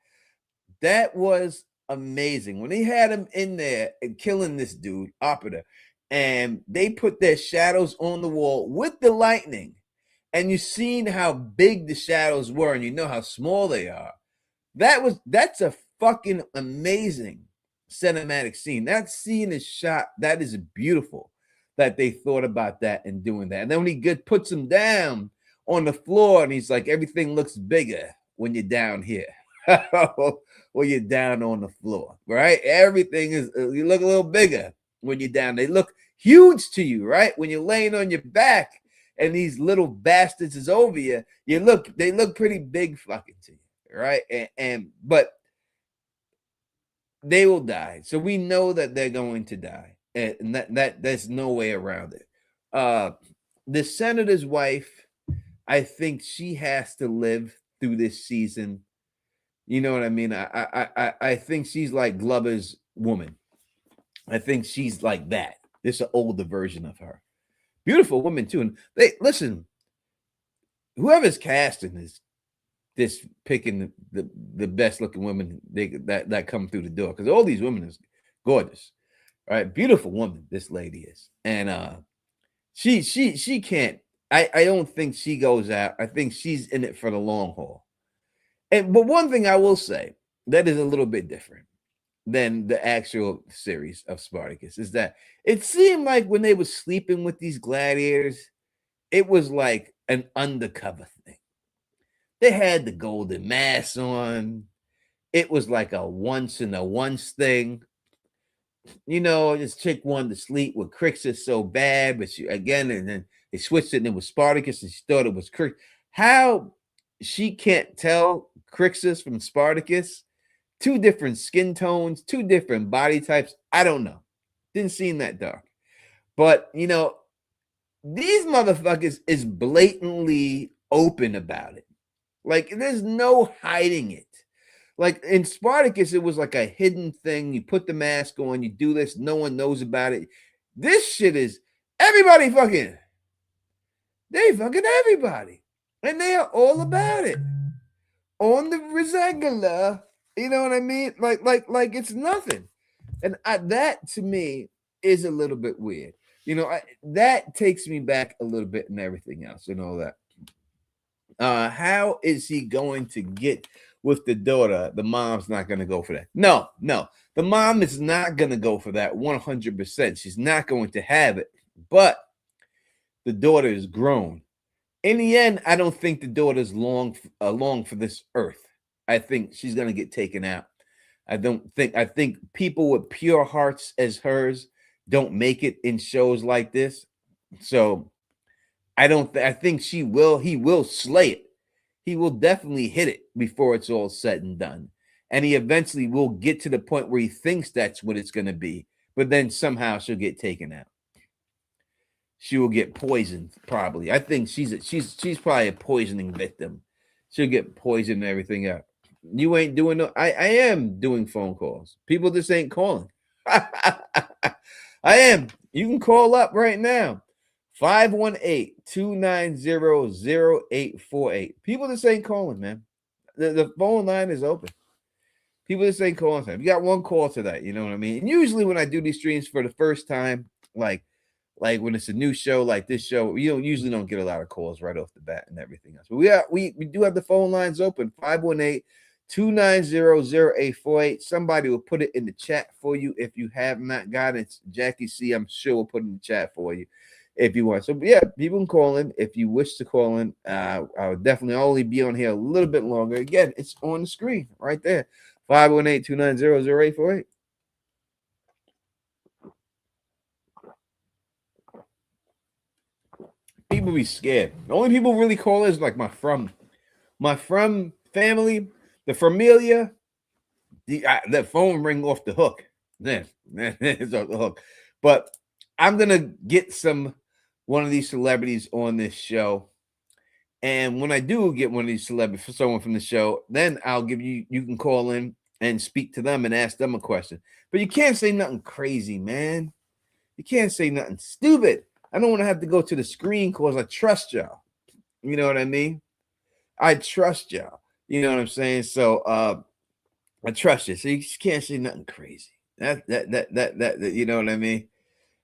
[SPEAKER 1] That was amazing. When they had him in there and killing this dude, Operator, and they put their shadows on the wall with the lightning, and you seen how big the shadows were, and you know how small they are. That's a fucking amazing cinematic scene. That scene is shot. That is beautiful that they thought about that and doing that. And then when he puts him down on the floor and he's like, everything looks bigger when you're down here. When you're down on the floor, right? Everything is, you look a little bigger when you're down. They look huge to you, right? When you're laying on your back and these little bastards is over you, they look pretty big fucking to you, right? But they will die. So we know that they're going to die. And that there's no way around it. The senator's wife, I think she has to live through this season. You know what I mean? I think she's like Glover's woman. I think she's like that. This is an older version of her. Beautiful woman too. And they listen, whoever's casting this picking the best looking women that come through the door, because all these women is gorgeous, right? Beautiful woman this lady is. And she can't, I don't think she goes out. I think she's in it for the long haul. But one thing I will say that is a little bit different than the actual series of Spartacus is that it seemed like when they were sleeping with these gladiators, it was like an undercover thing. They had the golden mask on. It was like a once in a once thing. You know, this chick wanted to sleep with Crixus so bad, but and then they switched it and it was Spartacus and she thought it was Crixus. How she can't tell Crixus from Spartacus? Two different skin tones, two different body types. I don't know. Didn't seem that dark. But, you know, these motherfuckers is blatantly open about it. Like, there's no hiding it. Like, in Spartacus, it was like a hidden thing. You put the mask on, you do this, no one knows about it. This shit is everybody fucking. They fucking everybody. And they are all about it. On the regular, you know what I mean? Like it's nothing. And that to me is a little bit weird. You know, that takes me back a little bit and everything else and all that. How is he going to get with the daughter? The mom's not going to go for that. No. The mom is not going to go for that 100%. She's not going to have it. But the daughter is grown. In the end, I don't think the daughter's long for this earth. I think she's going to get taken out. I think people with pure hearts as hers don't make it in shows like this. So I think he will slay it. He will definitely hit it before it's all said and done. And he eventually will get to the point where he thinks that's what it's going to be. But then somehow she'll get taken out. she will get poisoned. Probably, I think she's probably a poisoning victim. She'll get poisoned and everything else. You ain't doing no. I am doing phone calls. People just ain't calling. I am. You can call up right now. 518-290-0848. People just ain't calling, man. The phone line is open. People just ain't calling time. You got one call tonight, you know what I mean? And usually when I do these streams for the first time, like when it's a new show like this show, you usually don't get a lot of calls right off the bat and everything else. But we do have the phone lines open. 518-290-0848. Somebody will put it in the chat for you if you have not got it. Jackie C, I'm sure will put it in the chat for you if you want. So yeah, people can call in if you wish to call in. I'll definitely only be on here a little bit longer. Again, it's on the screen right there. 518-290-0848. People be scared. The only people really call is like my from family, the familia. That phone ring off the hook. Then it's off the hook. But I'm gonna get one of these celebrities on this show. And when I do get one of these celebrities, for someone from the show, then I'll give you can call in and speak to them and ask them a question. But you can't say nothing crazy, man. You can't say nothing stupid. I don't want to have to go to the screen because I trust y'all. You know what I mean? I trust y'all. You know what I'm saying? So I trust you. So you just can't say nothing crazy. That you know what I mean?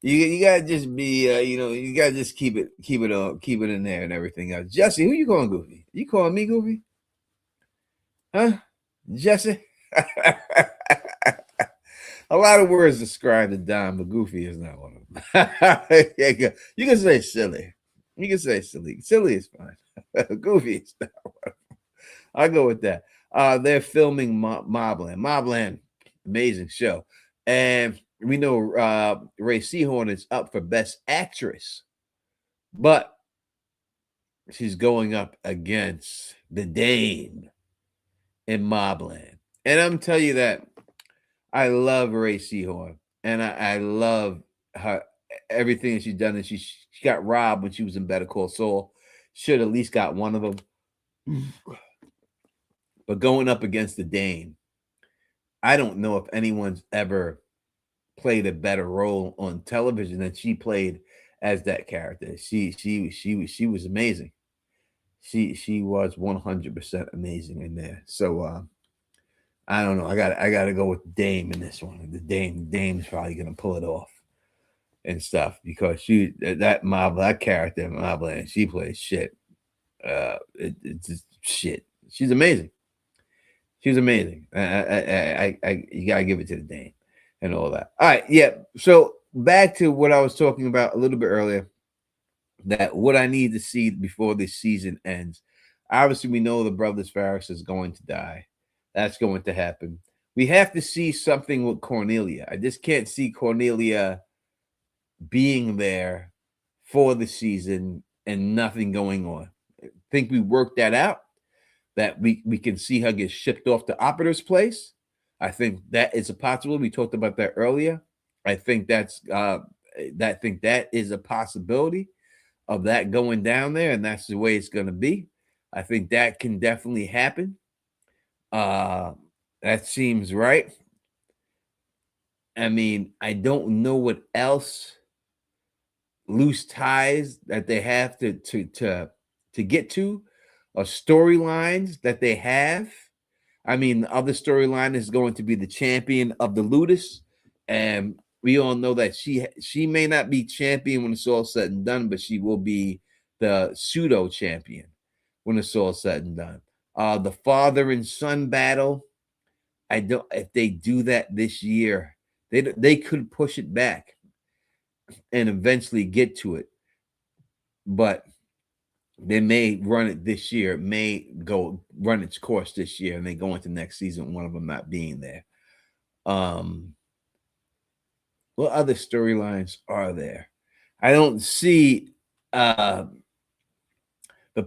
[SPEAKER 1] You gotta just be you gotta just keep it in there and everything else. Jesse, who you calling Goofy? You calling me Goofy? Huh? Jesse? A lot of words describe the Don, but Goofy is not one of them. You can say silly. You can say silly. Silly is fine. Goofy is not one of them. I'll go with that. They're filming Mobland. Mobland, amazing show. And we know Ray Seahorn is up for Best Actress, but she's going up against the Dame in Mobland. And I'm telling you that I love Ray Seahorn, and I love her everything that she's done. And she got robbed when she was in Better Call Saul. Should at least got one of them. But going up against the Dame, I don't know if anyone's ever played a better role on television than she played as that character. She was amazing. She was 100% amazing in there. So I don't know. I got to go with Dame in this one. The Dame's probably gonna pull it off and stuff because that character in Marvel, she plays shit. It's just shit. She's amazing. She's amazing. You gotta give it to the Dame and all that. All right, yeah. So back to what I was talking about a little bit earlier. That what I need to see before this season ends. Obviously, we know the brothers Farris is going to die. That's going to happen. We have to see something with Cornelia. I just can't see Cornelia being there for the season and nothing going on. I think we worked that out, that we can see her get shipped off to Operator's place. I think that is a possibility. We talked about that earlier. I think that is a possibility of that going down there, and that's the way it's going to be. I think that can definitely happen. That seems right. I mean, I don't know what else loose ties that they have to get to, or storylines that they have. I mean, the other storyline is going to be the champion of the Ludus, and we all know that she may not be champion when it's all said and done, but she will be the pseudo champion when it's all said and done. The father and son battle, I don't. If they do that this year, they could push it back and eventually get to it, but they may run it this year. It may go run its course this year, and they go into next season. One of them not being there. What other storylines are there? I don't see the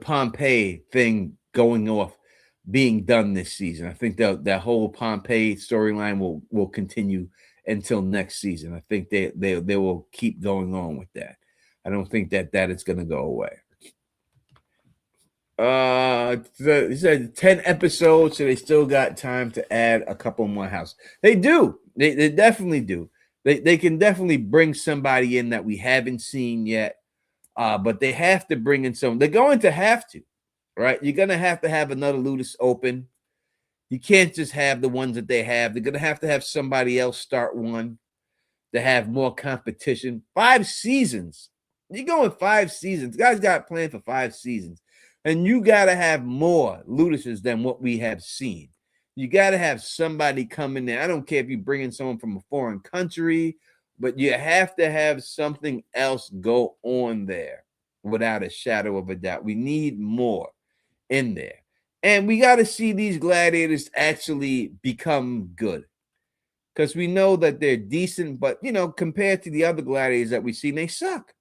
[SPEAKER 1] Pompeii thing going off, being done this season. I think that whole Pompeii storyline will continue until next season. I think they will keep going on with that. I don't think that is going to go away. He said 10 episodes, so they still got time to add a couple more houses. They do. They definitely do. They can definitely bring somebody in that we haven't seen yet. But they have to bring in some. They're going to have to, right? You're going to have another Ludus open. You can't just have the ones that they have. They're going to have somebody else start one to have more competition. 5 seasons. You're going 5 seasons. The guys got planned for 5 seasons. And you got to have more Luduses than what we have seen. You got to have somebody come in there. I don't care if you bring in someone from a foreign country, but you have to have something else go on there without a shadow of a doubt. We need more in there. And we got to see these gladiators actually become good. Because we know that they're decent, but, compared to the other gladiators that we've seen, they suck.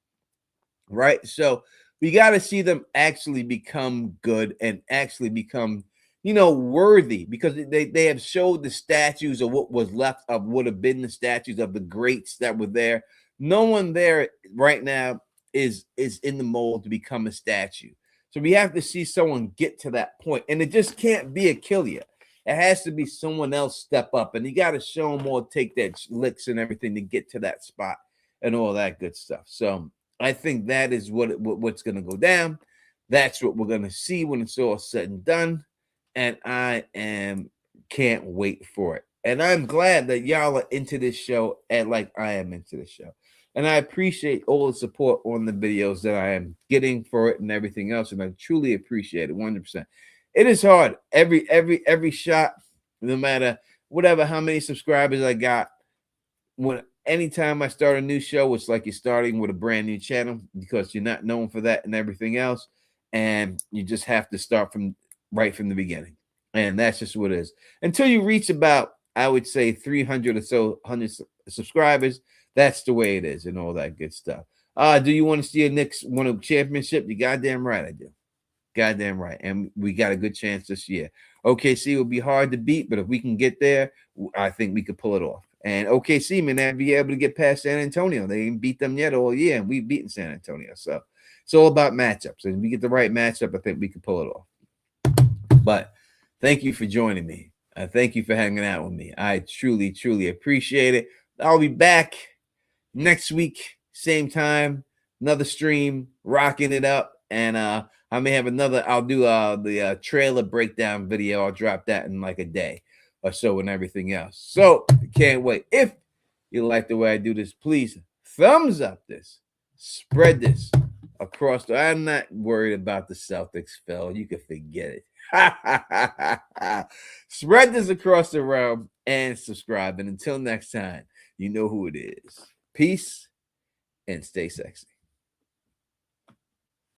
[SPEAKER 1] Right? So we got to see them actually become good and actually become, worthy, because they have showed the statues of what was left of would have been the statues of the greats that were there. No one there right now is in the mold to become a statue. So we have to see someone get to that point, and it just can't be a Killia. It has to be someone else step up, and you got to show them or take that licks and everything to get to that spot and all that good stuff. So I think that is what's going to go down. That's what we're going to see when it's all said and done. And I can't wait for it. And I'm glad that y'all are into this show and like I am into the show. And I appreciate all the support on the videos that I am getting for it and everything else. And I truly appreciate it 100%. It is hard. Every shot, no matter whatever, how many subscribers I got, anytime I start a new show, it's like you're starting with a brand new channel because you're not known for that and everything else. And you just have to start right from the beginning. And that's just what it is. Until you reach about, I would say, 300 or so, 100 subscribers, that's the way it is and all that good stuff. Do you want to see a Knicks win a championship? You goddamn right I do. Goddamn right. And we got a good chance this year. OKC will be hard to beat, but if we can get there, I think we could pull it off. And OKC may not be able to get past San Antonio. They ain't beat them yet all year, and we've beaten San Antonio. So it's all about matchups. And if we get the right matchup, I think we can pull it off. But thank you for joining me. Thank you for hanging out with me. I truly, truly appreciate it. I'll be back next week, same time, another stream, rocking it up. And I may have I'll do the trailer breakdown video. I'll drop that in like a day or so and everything else. So can't wait. If you like the way I do this, please thumbs up this, spread this across. I'm not worried about the Celtics, Phil. You can forget it. Spread this across the realm and subscribe. And until next time, you know who it is. Peace and stay sexy.